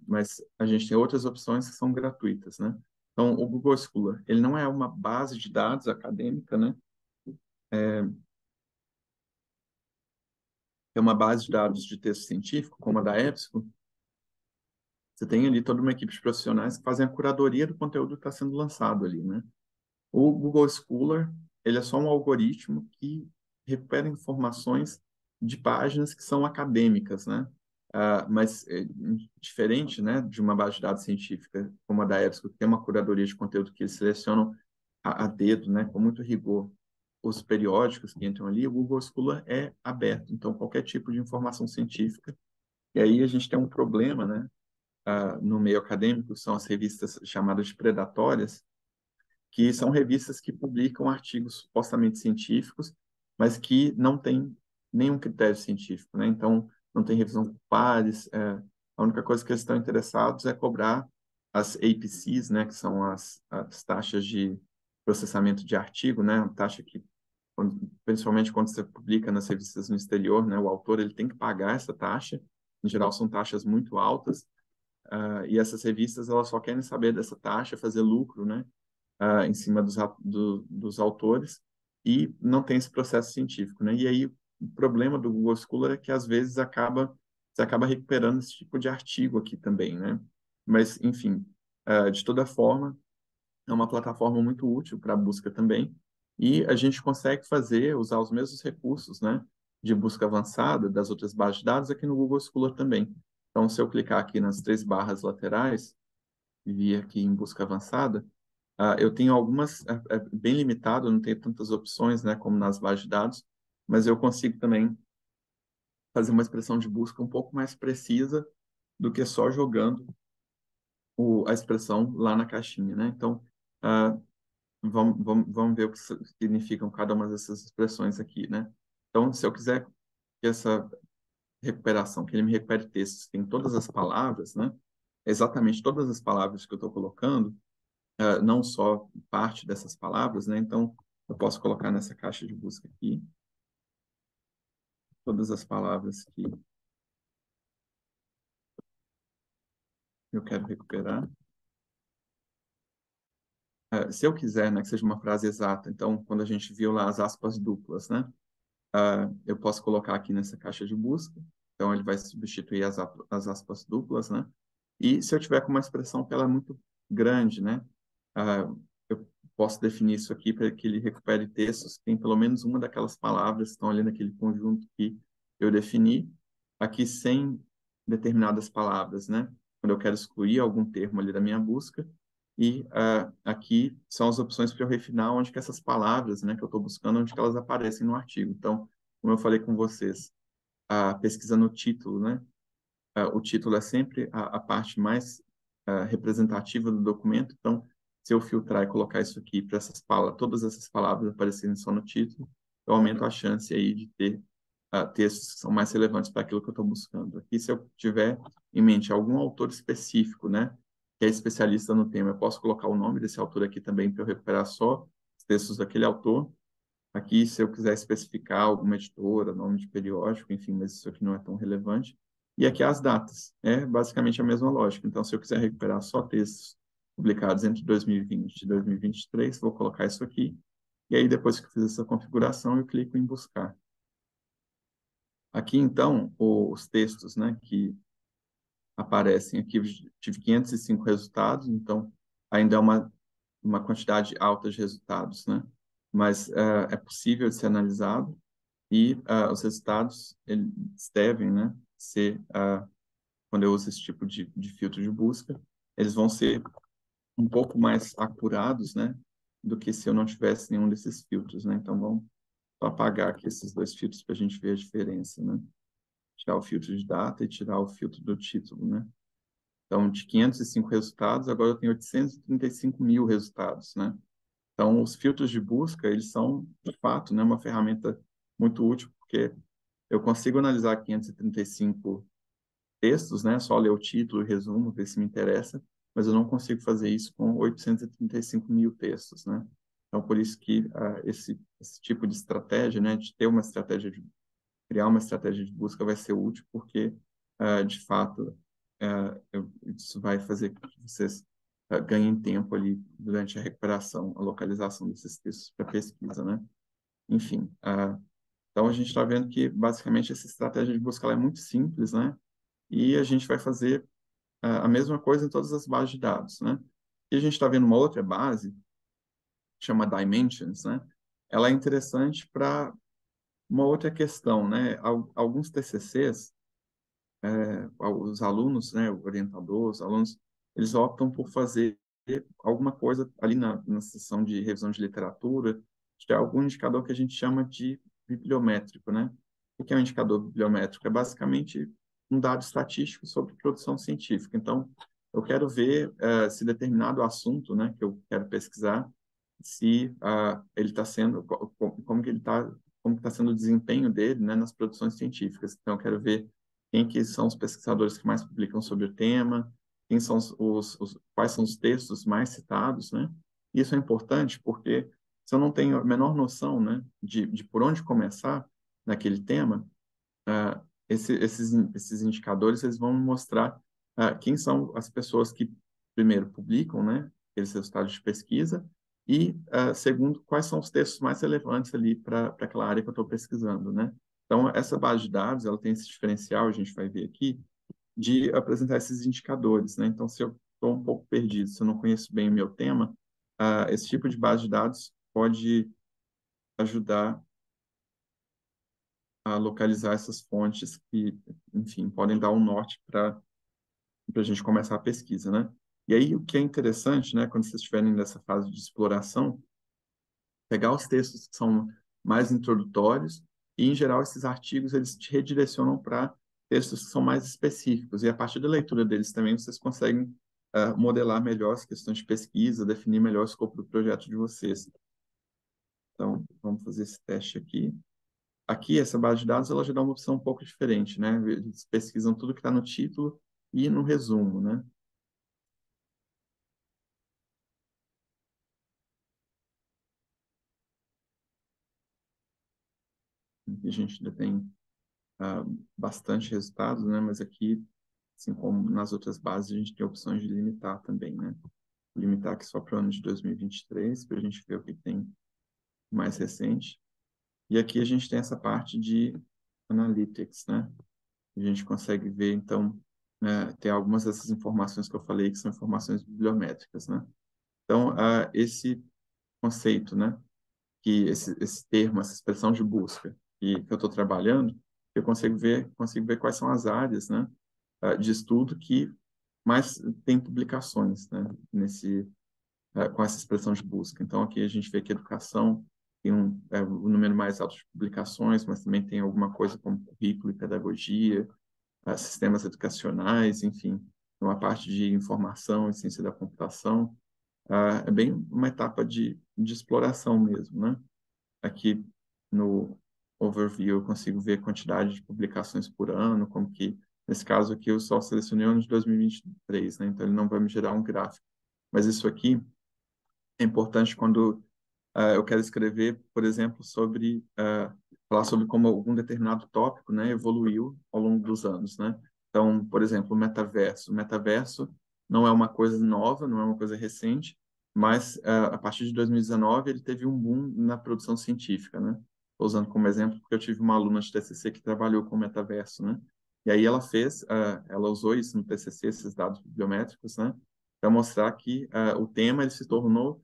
Mas a gente tem outras opções que são gratuitas, né? Então, o Google Scholar, ele não é uma base de dados acadêmica, né? É uma base de dados de texto científico, como a da EBSCO. Você tem ali toda uma equipe de profissionais que fazem a curadoria do conteúdo que está sendo lançado ali, né? O Google Scholar, ele é só um algoritmo que recupera informações de páginas que são acadêmicas, né? Mas diferente, né, de uma base de dados científica como a da EBSCO, que tem uma curadoria de conteúdo que eles selecionam a dedo, né, com muito rigor, os periódicos que entram ali, o Google Scholar é aberto, então qualquer tipo de informação científica. E aí a gente tem um problema, né, no meio acadêmico, são as revistas chamadas de predatórias, que são revistas que publicam artigos supostamente científicos, mas que não têm nenhum critério científico, né? Então, não tem revisão por pares, a única coisa que eles estão interessados é cobrar as APCs, né, que são as taxas de processamento de artigo, né, a taxa que principalmente quando você publica nas revistas no exterior, né, o autor ele tem que pagar essa taxa. Em geral, são taxas muito altas. E essas revistas elas só querem saber dessa taxa, fazer lucro, né, em cima dos autores, e não tem esse processo científico, né? E aí o problema do Google Scholar é que às vezes você acaba recuperando esse tipo de artigo aqui também, né? Mas enfim, de toda forma, é uma plataforma muito útil para a busca também, e a gente consegue usar os mesmos recursos, né, de busca avançada das outras bases de dados aqui no Google Scholar também. Então, se eu clicar aqui nas 3 barras laterais e vir aqui em busca avançada, eu tenho algumas, bem limitado, não tenho tantas opções, né, como nas bases de dados, mas eu consigo também fazer uma expressão de busca um pouco mais precisa do que só jogando a expressão lá na caixinha, né? Então, ah, vamos ver o que significam cada uma dessas expressões aqui, né? Então, se eu quiser que essa recuperação, que ele me recupere textos, tem todas as palavras, né? Exatamente todas as palavras que eu estou colocando, não só parte dessas palavras, né? Então, eu posso colocar nessa caixa de busca aqui todas as palavras que eu quero recuperar. Se eu quiser, né, que seja uma frase exata, então, quando a gente viu lá as aspas duplas, né? Eu posso colocar aqui nessa caixa de busca. Então, ele vai substituir as aspas duplas, né? E se eu tiver com uma expressão que ela é muito grande, né? Eu posso definir isso aqui para que ele recupere textos que tem pelo menos uma daquelas palavras que estão ali naquele conjunto que eu defini, aqui sem determinadas palavras, né? Quando eu quero excluir algum termo ali da minha busca. E aqui são as opções para eu refinar onde que essas palavras, né, que eu estou buscando, onde que elas aparecem no artigo. Então, como eu falei com vocês, a pesquisa no título, né? O título é sempre a parte mais representativa do documento. Então, se eu filtrar e colocar isso aqui para todas essas palavras aparecerem só no título, eu aumento a chance aí de ter textos que são mais relevantes para aquilo que eu estou buscando. Aqui, se eu tiver em mente algum autor específico, né, que é especialista no tema, eu posso colocar o nome desse autor aqui também para eu recuperar só os textos daquele autor. Aqui, se eu quiser especificar alguma editora, nome de periódico, enfim, mas isso aqui não é tão relevante. E aqui as datas, é basicamente a mesma lógica. Então, se eu quiser recuperar só textos publicados entre 2020 e 2023, vou colocar isso aqui. E aí, depois que eu fiz essa configuração, eu clico em buscar. Aqui, então, os textos, né, que aparecem aqui, eu tive 505 resultados, então ainda é uma quantidade alta de resultados, né? Mas é possível de ser analisado e os resultados eles devem, né, ser, quando eu uso esse tipo de filtro de busca, eles vão ser um pouco mais acurados, né, do que se eu não tivesse nenhum desses filtros, né? Então, vamos só apagar aqui esses 2 filtros para a gente ver a diferença, né? Tirar o filtro de data e tirar o filtro do título, né? Então, de 505 resultados, agora eu tenho 835 mil resultados, né? Então, os filtros de busca, eles são, de fato, né, uma ferramenta muito útil, porque eu consigo analisar 535 textos, né? Só ler o título e resumo, ver se me interessa, mas eu não consigo fazer isso com 835 mil textos, né? Então, por isso que esse tipo de estratégia, né, de ter uma estratégia de criar uma estratégia de busca vai ser útil, porque, de fato, isso vai fazer com que vocês ganhem tempo ali durante a recuperação, a localização desses textos para pesquisa, né? Enfim, então a gente está vendo que, basicamente, essa estratégia de busca ela é muito simples, né? E a gente vai fazer a mesma coisa em todas as bases de dados, né? E a gente está vendo uma outra base, que chama Dimensions, né? Ela é interessante para uma outra questão, né? Alguns TCCs, os alunos, né, o orientador, os alunos, eles optam por fazer alguma coisa ali na sessão de revisão de literatura, de algum indicador que a gente chama de bibliométrico, né? O que é um indicador bibliométrico? É basicamente um dado estatístico sobre produção científica. Então, eu quero ver se determinado assunto, né, que eu quero pesquisar, se ele está sendo, como que ele está, como que está sendo o desempenho dele, né, nas produções científicas. Então, eu quero ver quem que são os pesquisadores que mais publicam sobre o tema, quem são quais são os textos mais citados, né? Isso é importante porque se eu não tenho a menor noção, né, de por onde começar naquele tema, esses indicadores eles vão me mostrar quem são as pessoas que, primeiro, publicam, né, aqueles resultados de pesquisa, e, segundo, quais são os textos mais relevantes ali para aquela área que eu estou pesquisando, né? Então, essa base de dados, ela tem esse diferencial, a gente vai ver aqui, de apresentar esses indicadores, né? Então, se eu estou um pouco perdido, se eu não conheço bem o meu tema, esse tipo de base de dados pode ajudar a localizar essas fontes que, enfim, podem dar um norte para a gente começar a pesquisa, né? E aí, o que é interessante, né, quando vocês estiverem nessa fase de exploração, pegar os textos que são mais introdutórios e, em geral, esses artigos, eles te redirecionam para textos que são mais específicos. E, a partir da leitura deles também, vocês conseguem modelar melhor as questões de pesquisa, definir melhor o escopo do projeto de vocês. Então, vamos fazer esse teste aqui. Aqui, essa base de dados, ela já dá uma opção um pouco diferente, né? Eles pesquisam tudo que está no título e no resumo, né? Aqui a gente ainda tem bastante resultados, né? Mas aqui, assim como nas outras bases, a gente tem opções de limitar também, né? Limitar aqui só para o ano de 2023, para a gente ver o que tem mais recente. E aqui a gente tem essa parte de Analytics, né? A gente consegue ver, então, tem algumas dessas informações que eu falei que são informações bibliométricas, né? Então, esse conceito, né? Que esse termo, essa expressão de busca que eu estou trabalhando, eu consigo ver quais são as áreas, né? De estudo que mais tem publicações, né? Com essa expressão de busca. Então, aqui a gente vê que educação tem um número mais alto de publicações, mas também tem alguma coisa como currículo e pedagogia, sistemas educacionais, enfim, uma parte de informação e ciência da computação. É bem uma etapa de exploração mesmo, né? Aqui no overview eu consigo ver a quantidade de publicações por ano, como que, nesse caso aqui, eu só selecionei o ano de 2023, né? Então ele não vai me gerar um gráfico. Mas isso aqui é importante quando eu quero escrever, por exemplo, falar sobre como algum determinado tópico, né, evoluiu ao longo dos anos, né? Então, por exemplo, o metaverso. O metaverso não é uma coisa nova, não é uma coisa recente, mas a partir de 2019 ele teve um boom na produção científica, né? Estou usando como exemplo porque eu tive uma aluna de TCC que trabalhou com o metaverso, né? E aí ela usou isso no TCC, esses dados biométricos, né? Para mostrar que o tema ele se tornou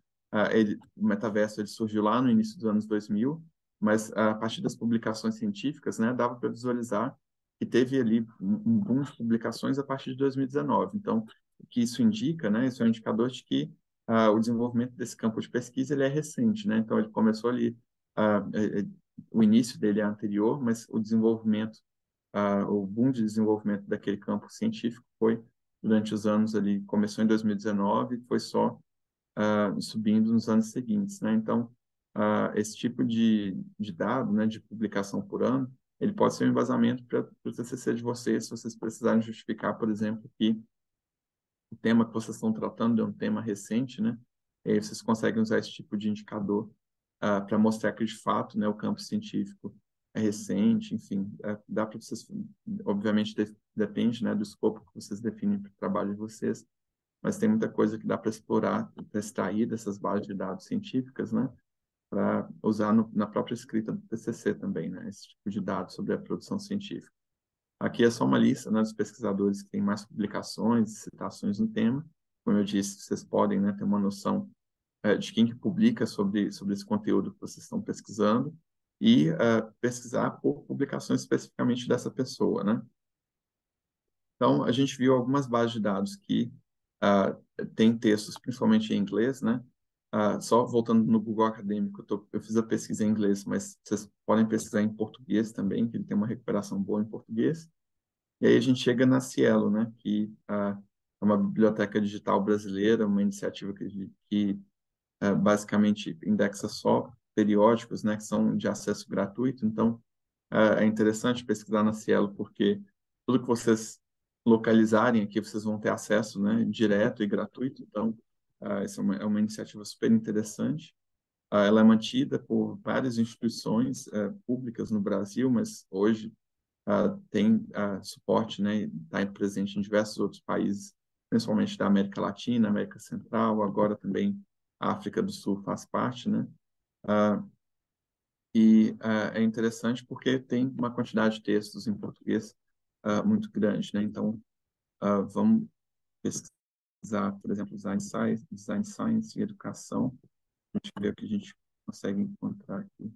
o metaverso ele surgiu lá no início dos anos 2000, mas a partir das publicações científicas, né, dava para visualizar que teve ali um boom de publicações a partir de 2019. Então, o que isso indica, né, isso é um indicador de que o desenvolvimento desse campo de pesquisa ele é recente, né? Então, ele começou ali, o início dele é anterior, mas o desenvolvimento, o boom de desenvolvimento daquele campo científico foi durante os anos ali, começou em 2019 e foi só subindo nos anos seguintes, né? Então, esse tipo de dado, né, de publicação por ano, ele pode ser um embasamento para o TCC de vocês, se vocês precisarem justificar, por exemplo, que o tema que vocês estão tratando é um tema recente, né? E aí vocês conseguem usar esse tipo de indicador para mostrar que, de fato, né, o campo científico é recente, enfim, dá para vocês, obviamente, depende, né, do escopo que vocês definem para o trabalho de vocês, mas tem muita coisa que dá para explorar, para extrair dessas bases de dados científicas, né, para usar na própria escrita do TCC também, né, esse tipo de dados sobre a produção científica. Aqui é só uma lista, né, dos pesquisadores que têm mais publicações, citações no tema. Como eu disse, vocês podem, né, ter uma noção de quem que publica sobre esse conteúdo que vocês estão pesquisando e pesquisar por publicações especificamente dessa pessoa, né? Então, a gente viu algumas bases de dados que têm textos, principalmente em inglês, né? Só voltando no Google Acadêmico, eu fiz a pesquisa em inglês, mas vocês podem pesquisar em português também, que ele tem uma recuperação boa em português. E aí a gente chega na Cielo, né? Que é uma biblioteca digital brasileira, uma iniciativa que basicamente indexa só periódicos, né? Que são de acesso gratuito. Então, é interessante pesquisar na Cielo, porque tudo que vocês localizarem aqui, vocês vão ter acesso, né, direto e gratuito. Então, essa é uma iniciativa super interessante. ela é mantida por várias instituições públicas no Brasil, mas hoje tem suporte, né? Está presente em diversos outros países, principalmente da América Latina, América Central, agora também a África do Sul faz parte, né? Ah, é interessante porque tem uma quantidade de textos em português muito grande, né? Então, vamos pesquisar, por exemplo, design science e educação. A gente vê o que a gente consegue encontrar aqui.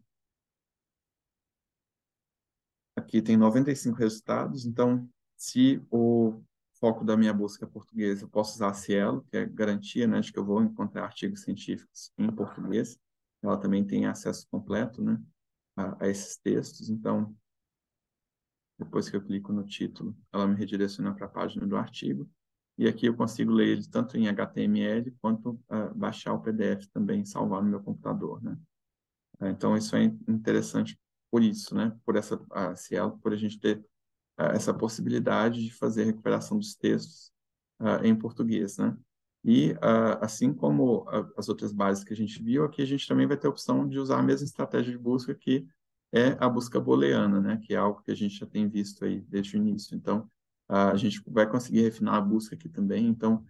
Aqui tem 95 resultados, então, se o foco da minha busca é português, eu posso usar a Cielo, que é garantia, né, de que eu vou encontrar artigos científicos em português. Ela também tem acesso completo, né, a esses textos. Então, depois que eu clico no título, ela me redireciona para a página do artigo. E aqui eu consigo ler ele tanto em HTML quanto baixar o PDF também, salvar no meu computador, né? Então, isso é interessante por isso, né? Por essa Cielo, por a gente ter essa possibilidade de fazer a recuperação dos textos em português, né? E, assim como as outras bases que a gente viu, aqui a gente também vai ter a opção de usar a mesma estratégia de busca que é a busca booleana, né? Que é algo que a gente já tem visto aí desde o início. Então, a gente vai conseguir refinar a busca aqui também. Então,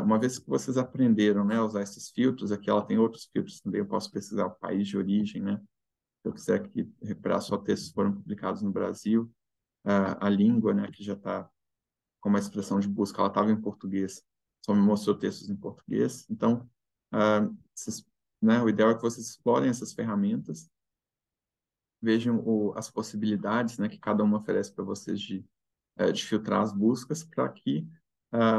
uma vez que vocês aprenderam, né, a usar esses filtros, aqui ela tem outros filtros também. Eu posso pesquisar o país de origem, né? Se eu quiser aqui recuperar só textos que foram publicados no Brasil, a língua, né, que já está como a expressão de busca, ela estava em português, só me mostrou textos em português. Então, vocês, né, o ideal é que vocês explorem essas ferramentas, vejam as possibilidades, né, que cada uma oferece para vocês de filtrar as buscas, para que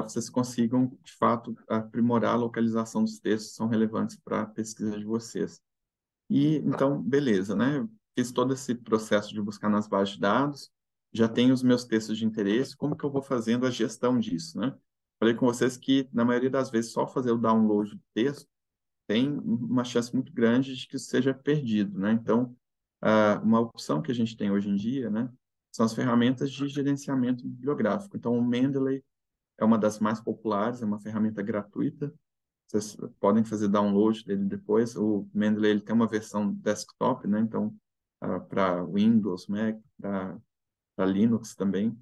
vocês consigam, de fato, aprimorar a localização dos textos que são relevantes para a pesquisa de vocês. E então, beleza, né? Fiz todo esse processo de buscar nas bases de dados, já tenho os meus textos de interesse, como que eu vou fazendo a gestão disso, né? Falei com vocês que, na maioria das vezes, só fazer o download do texto tem uma chance muito grande de que isso seja perdido, né? Então, uma opção que a gente tem hoje em dia, né, são as ferramentas de gerenciamento bibliográfico. Então, o Mendeley é uma das mais populares, é uma ferramenta gratuita, vocês podem fazer download dele depois. O Mendeley ele tem uma versão desktop, né? Então, para Windows, Mac, para Linux também.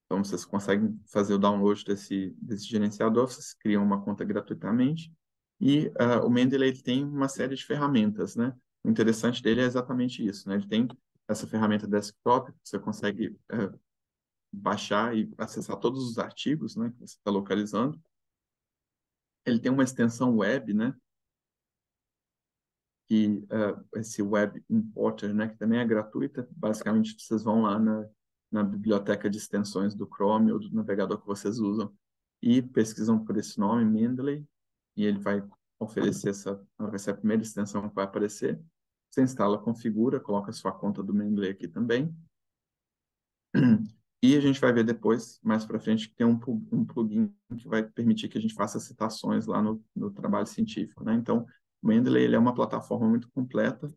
Então, vocês conseguem fazer o download desse gerenciador, vocês criam uma conta gratuitamente. E o Mendeley ele tem uma série de ferramentas, né? O interessante dele é exatamente isso, né? Ele tem essa ferramenta desktop, que você consegue baixar e acessar todos os artigos, né? Que você está localizando. Ele tem uma extensão web, né? Que esse Web Importer, né, que também é gratuita, basicamente vocês vão lá na biblioteca de extensões do Chrome ou do navegador que vocês usam e pesquisam por esse nome, Mendeley, e ele vai oferecer vai ser a primeira extensão que vai aparecer. Você instala, configura, coloca a sua conta do Mendeley aqui também. E a gente vai ver depois, mais para frente, que tem um plugin que vai permitir que a gente faça citações lá no trabalho científico, né? Então, o Mendeley ele é uma plataforma muito completa,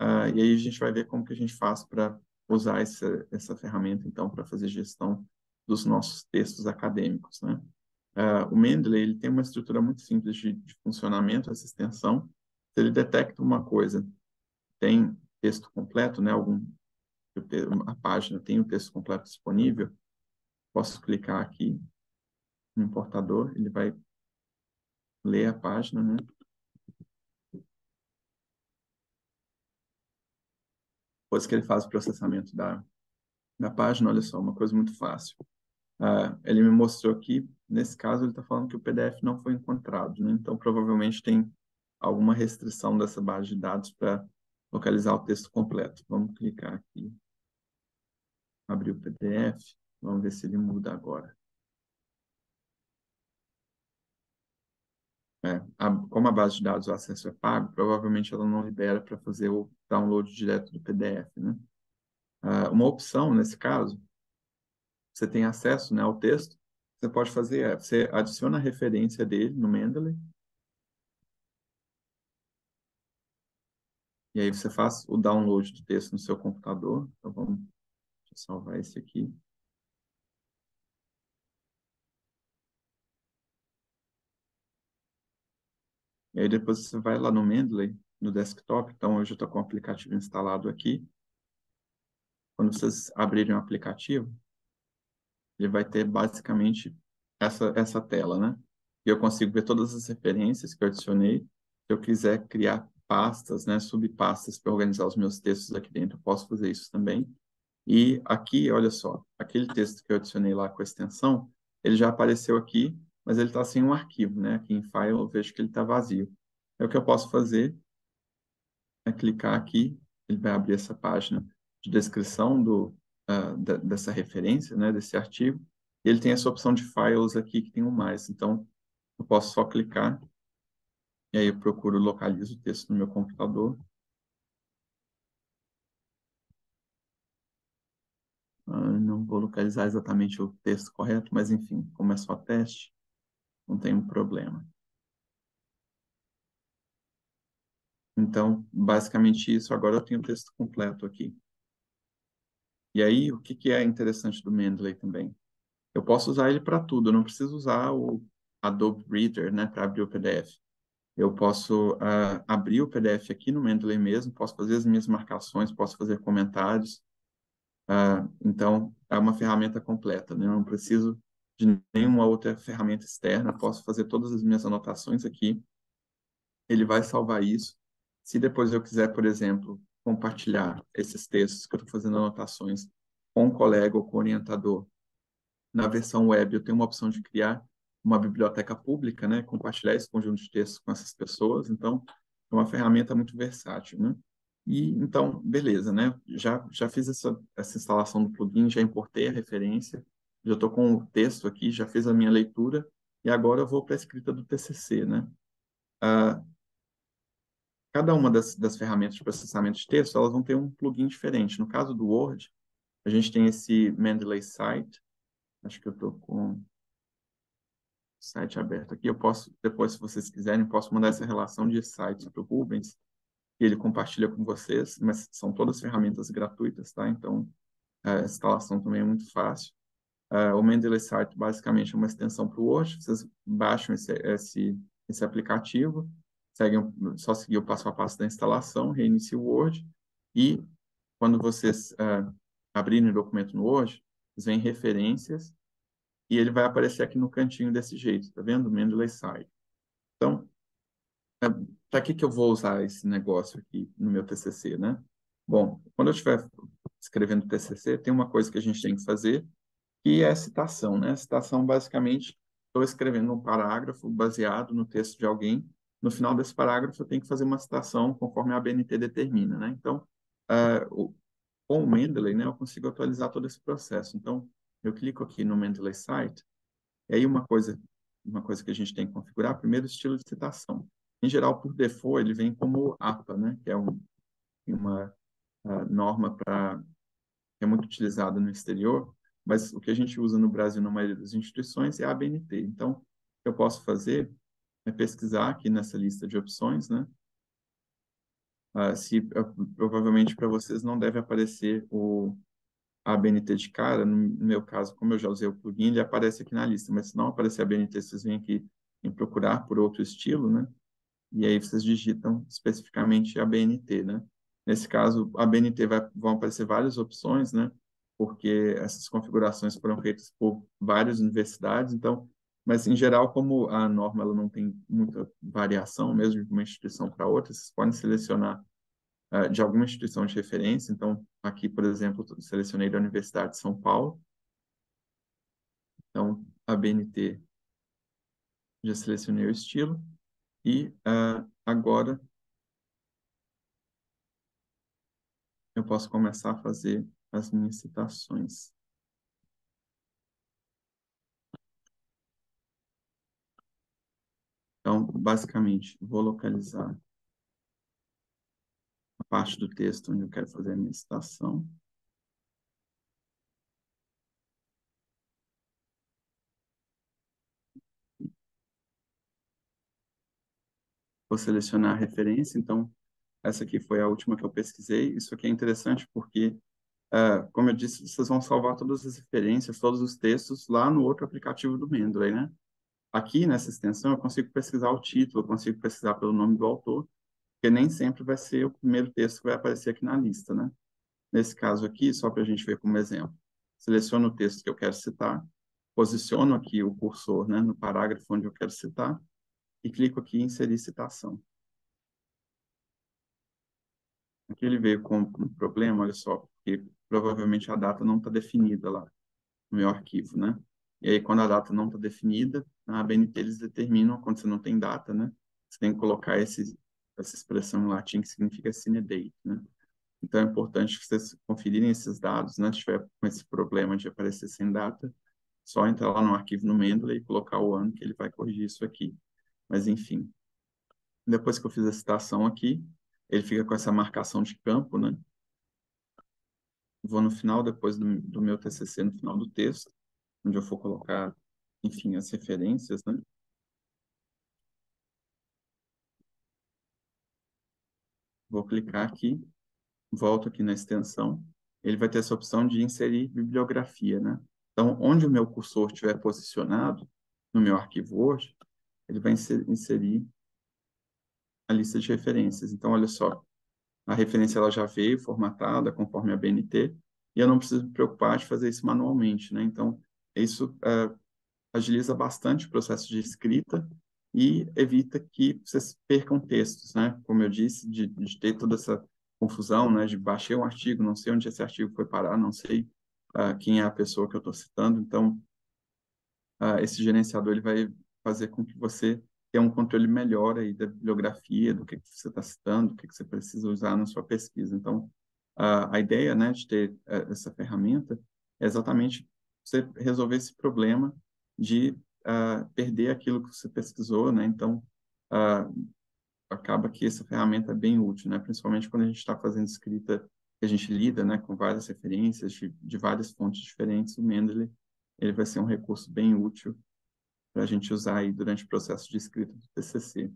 e aí a gente vai ver como que a gente faz para usar essa ferramenta, então, para fazer gestão dos nossos textos acadêmicos, né? O Mendeley ele tem uma estrutura muito simples de funcionamento, essa extensão. Se ele detecta uma coisa, tem texto completo, né? A página tem o texto completo disponível, posso clicar aqui no importador, ele vai ler a página, né? Depois que ele faz o processamento da página, olha só, uma coisa muito fácil. Ele me mostrou aqui, nesse caso, ele está falando que o PDF não foi encontrado, né? Então, provavelmente tem alguma restrição dessa base de dados para localizar o texto completo. Vamos clicar aqui, abrir o PDF, vamos ver se ele muda agora. Como a base de dados, o acesso é pago, provavelmente ela não libera para fazer o download direto do PDF, né? Uma opção, nesse caso, você tem acesso, né, ao texto, você pode fazer, você adiciona a referência dele no Mendeley, e aí você faz o download do texto no seu computador. Então, deixa eu salvar esse aqui. E aí depois você vai lá no Mendeley, no desktop, então eu já estou com o aplicativo instalado aqui. Quando vocês abrirem o aplicativo, ele vai ter basicamente essa tela, né? E eu consigo ver todas as referências que eu adicionei. Se eu quiser criar pastas, né, subpastas para organizar os meus textos aqui dentro, eu posso fazer isso também. E aqui, olha só, aquele texto que eu adicionei lá com a extensão, ele já apareceu aqui, mas ele está sem um arquivo, né? Aqui em File eu vejo que ele está vazio. É o que eu posso fazer é clicar aqui, ele vai abrir essa página de descrição dessa referência, né, desse artigo, e ele tem essa opção de files aqui que tem um mais. Então, eu posso só clicar, e aí eu procuro, localizo o texto no meu computador. Não vou localizar exatamente o texto correto, mas enfim, como é só teste, não tem um problema. Então, basicamente isso, agora eu tenho o texto completo aqui. E aí, o que que é interessante do Mendeley também? Eu posso usar ele para tudo, eu não preciso usar o Adobe Reader, né, para abrir o PDF. Eu posso abrir o PDF aqui no Mendeley mesmo, posso fazer as minhas marcações, posso fazer comentários. Então, é uma ferramenta completa, né? Eu não preciso de nenhuma outra ferramenta externa, posso fazer todas as minhas anotações aqui. Ele vai salvar isso. Se depois eu quiser, por exemplo, compartilhar esses textos que eu estou fazendo anotações com um colega ou com o orientador, na versão web eu tenho uma opção de criar uma biblioteca pública, né? Compartilhar esse conjunto de textos com essas pessoas. Então, é uma ferramenta muito versátil, né? E, então, beleza, né? Já fiz essa instalação do plugin, já importei a referência, já estou com o texto aqui, já fiz a minha leitura, e agora eu vou para a escrita do TCC, né? Ah, cada uma das ferramentas de processamento de texto, elas vão ter um plugin diferente. No caso do Word, a gente tem esse Mendeley Site, acho que eu estou com o site aberto aqui. Eu posso, depois, se vocês quiserem, posso mandar essa relação de sites para o Rubens, e ele compartilha com vocês, mas são todas ferramentas gratuitas, tá? Então, a instalação também é muito fácil. O Mendeley Site, basicamente, é uma extensão para o Word. Vocês baixam esse aplicativo, só seguir o passo a passo da instalação, reinicia o Word, e quando vocês abrirem o documento no Word, vocês veem referências, e ele vai aparecer aqui no cantinho desse jeito, tá vendo? Mendeley Site. Então, para que eu vou usar esse negócio aqui no meu TCC, né? Bom, quando eu estiver escrevendo TCC, tem uma coisa que a gente tem que fazer, que é a citação, né? A citação, basicamente, estou escrevendo um parágrafo baseado no texto de alguém. No final desse parágrafo, eu tenho que fazer uma citação conforme a ABNT determina, né? Então, com o Mendeley, né, eu consigo atualizar todo esse processo. Então, eu clico aqui no Mendeley Site, e aí uma coisa que a gente tem que configurar, primeiro, o estilo de citação. Em geral, por default, ele vem como APA, né, que é uma norma que é muito utilizada no exterior, mas o que a gente usa no Brasil, na maioria das instituições, é a ABNT. Então, o que eu posso fazer é pesquisar aqui nessa lista de opções, né? Provavelmente para vocês não deve aparecer a ABNT de cara, no meu caso, como eu já usei o plugin, ele aparece aqui na lista, mas se não aparecer a ABNT, vocês vêm aqui em procurar por outro estilo, né? E aí vocês digitam especificamente a ABNT, né? Nesse caso, a ABNT vão aparecer várias opções, né? Porque essas configurações foram feitas por várias universidades, então, mas em geral, como a norma ela não tem muita variação, mesmo de uma instituição para outra, vocês podem selecionar de alguma instituição de referência. Então, aqui, por exemplo, eu selecionei da Universidade de São Paulo. Então, a BNT, já selecionei o estilo. E agora eu posso começar a fazer as minhas citações. Então, basicamente, vou localizar a parte do texto onde eu quero fazer a minha citação. Vou selecionar a referência. Então, essa aqui foi a última que eu pesquisei. Isso aqui é interessante porque, como eu disse, vocês vão salvar todas as referências, todos os textos lá no outro aplicativo do Mendeley, né? Aqui nessa extensão eu consigo pesquisar o título, eu consigo pesquisar pelo nome do autor, porque nem sempre vai ser o primeiro texto que vai aparecer aqui na lista, né? Nesse caso aqui, só para a gente ver como exemplo, seleciono o texto que eu quero citar, posiciono aqui o cursor, né, no parágrafo onde eu quero citar e clico aqui em inserir citação. Aqui ele veio com um problema, olha só, porque provavelmente a data não está definida lá no meu arquivo, né? E aí, quando a data não está definida, na ABNT eles determinam, quando você não tem data, né? Você tem que colocar essa expressão em latim que significa sine die, né? Então, é importante que vocês conferirem esses dados, né? Se tiver com esse problema de aparecer sem data, só entrar lá no arquivo no Mendeley e colocar o ano que ele vai corrigir isso aqui. Mas, enfim, depois que eu fiz a citação aqui, ele fica com essa marcação de campo, né? Vou no final, depois do meu TCC, no final do texto, onde eu for colocar, enfim, as referências, né? Vou clicar aqui, volto aqui na extensão, ele vai ter essa opção de inserir bibliografia, né? Então, onde o meu cursor estiver posicionado no meu arquivo Word, ele vai inserir a lista de referências. Então, olha só, a referência ela já veio formatada conforme a BNT, e eu não preciso me preocupar de fazer isso manualmente, né? Então, isso agiliza bastante o processo de escrita e evita que vocês percam textos, né? Como eu disse, de ter toda essa confusão, né? De baixei um artigo, não sei onde esse artigo foi parar, não sei quem é a pessoa que eu estou citando. Então, esse gerenciador ele vai fazer com que você tenha um controle melhor aí da bibliografia, do que você está citando, o que você precisa usar na sua pesquisa. Então, a ideia, né, de ter essa ferramenta é exatamente você resolver esse problema de perder aquilo que você pesquisou, né? Então, acaba que essa ferramenta é bem útil, né? Principalmente quando a gente está fazendo escrita, que a gente lida, né, com várias referências de várias fontes diferentes. O Mendeley, ele vai ser um recurso bem útil para a gente usar aí durante o processo de escrita do TCC.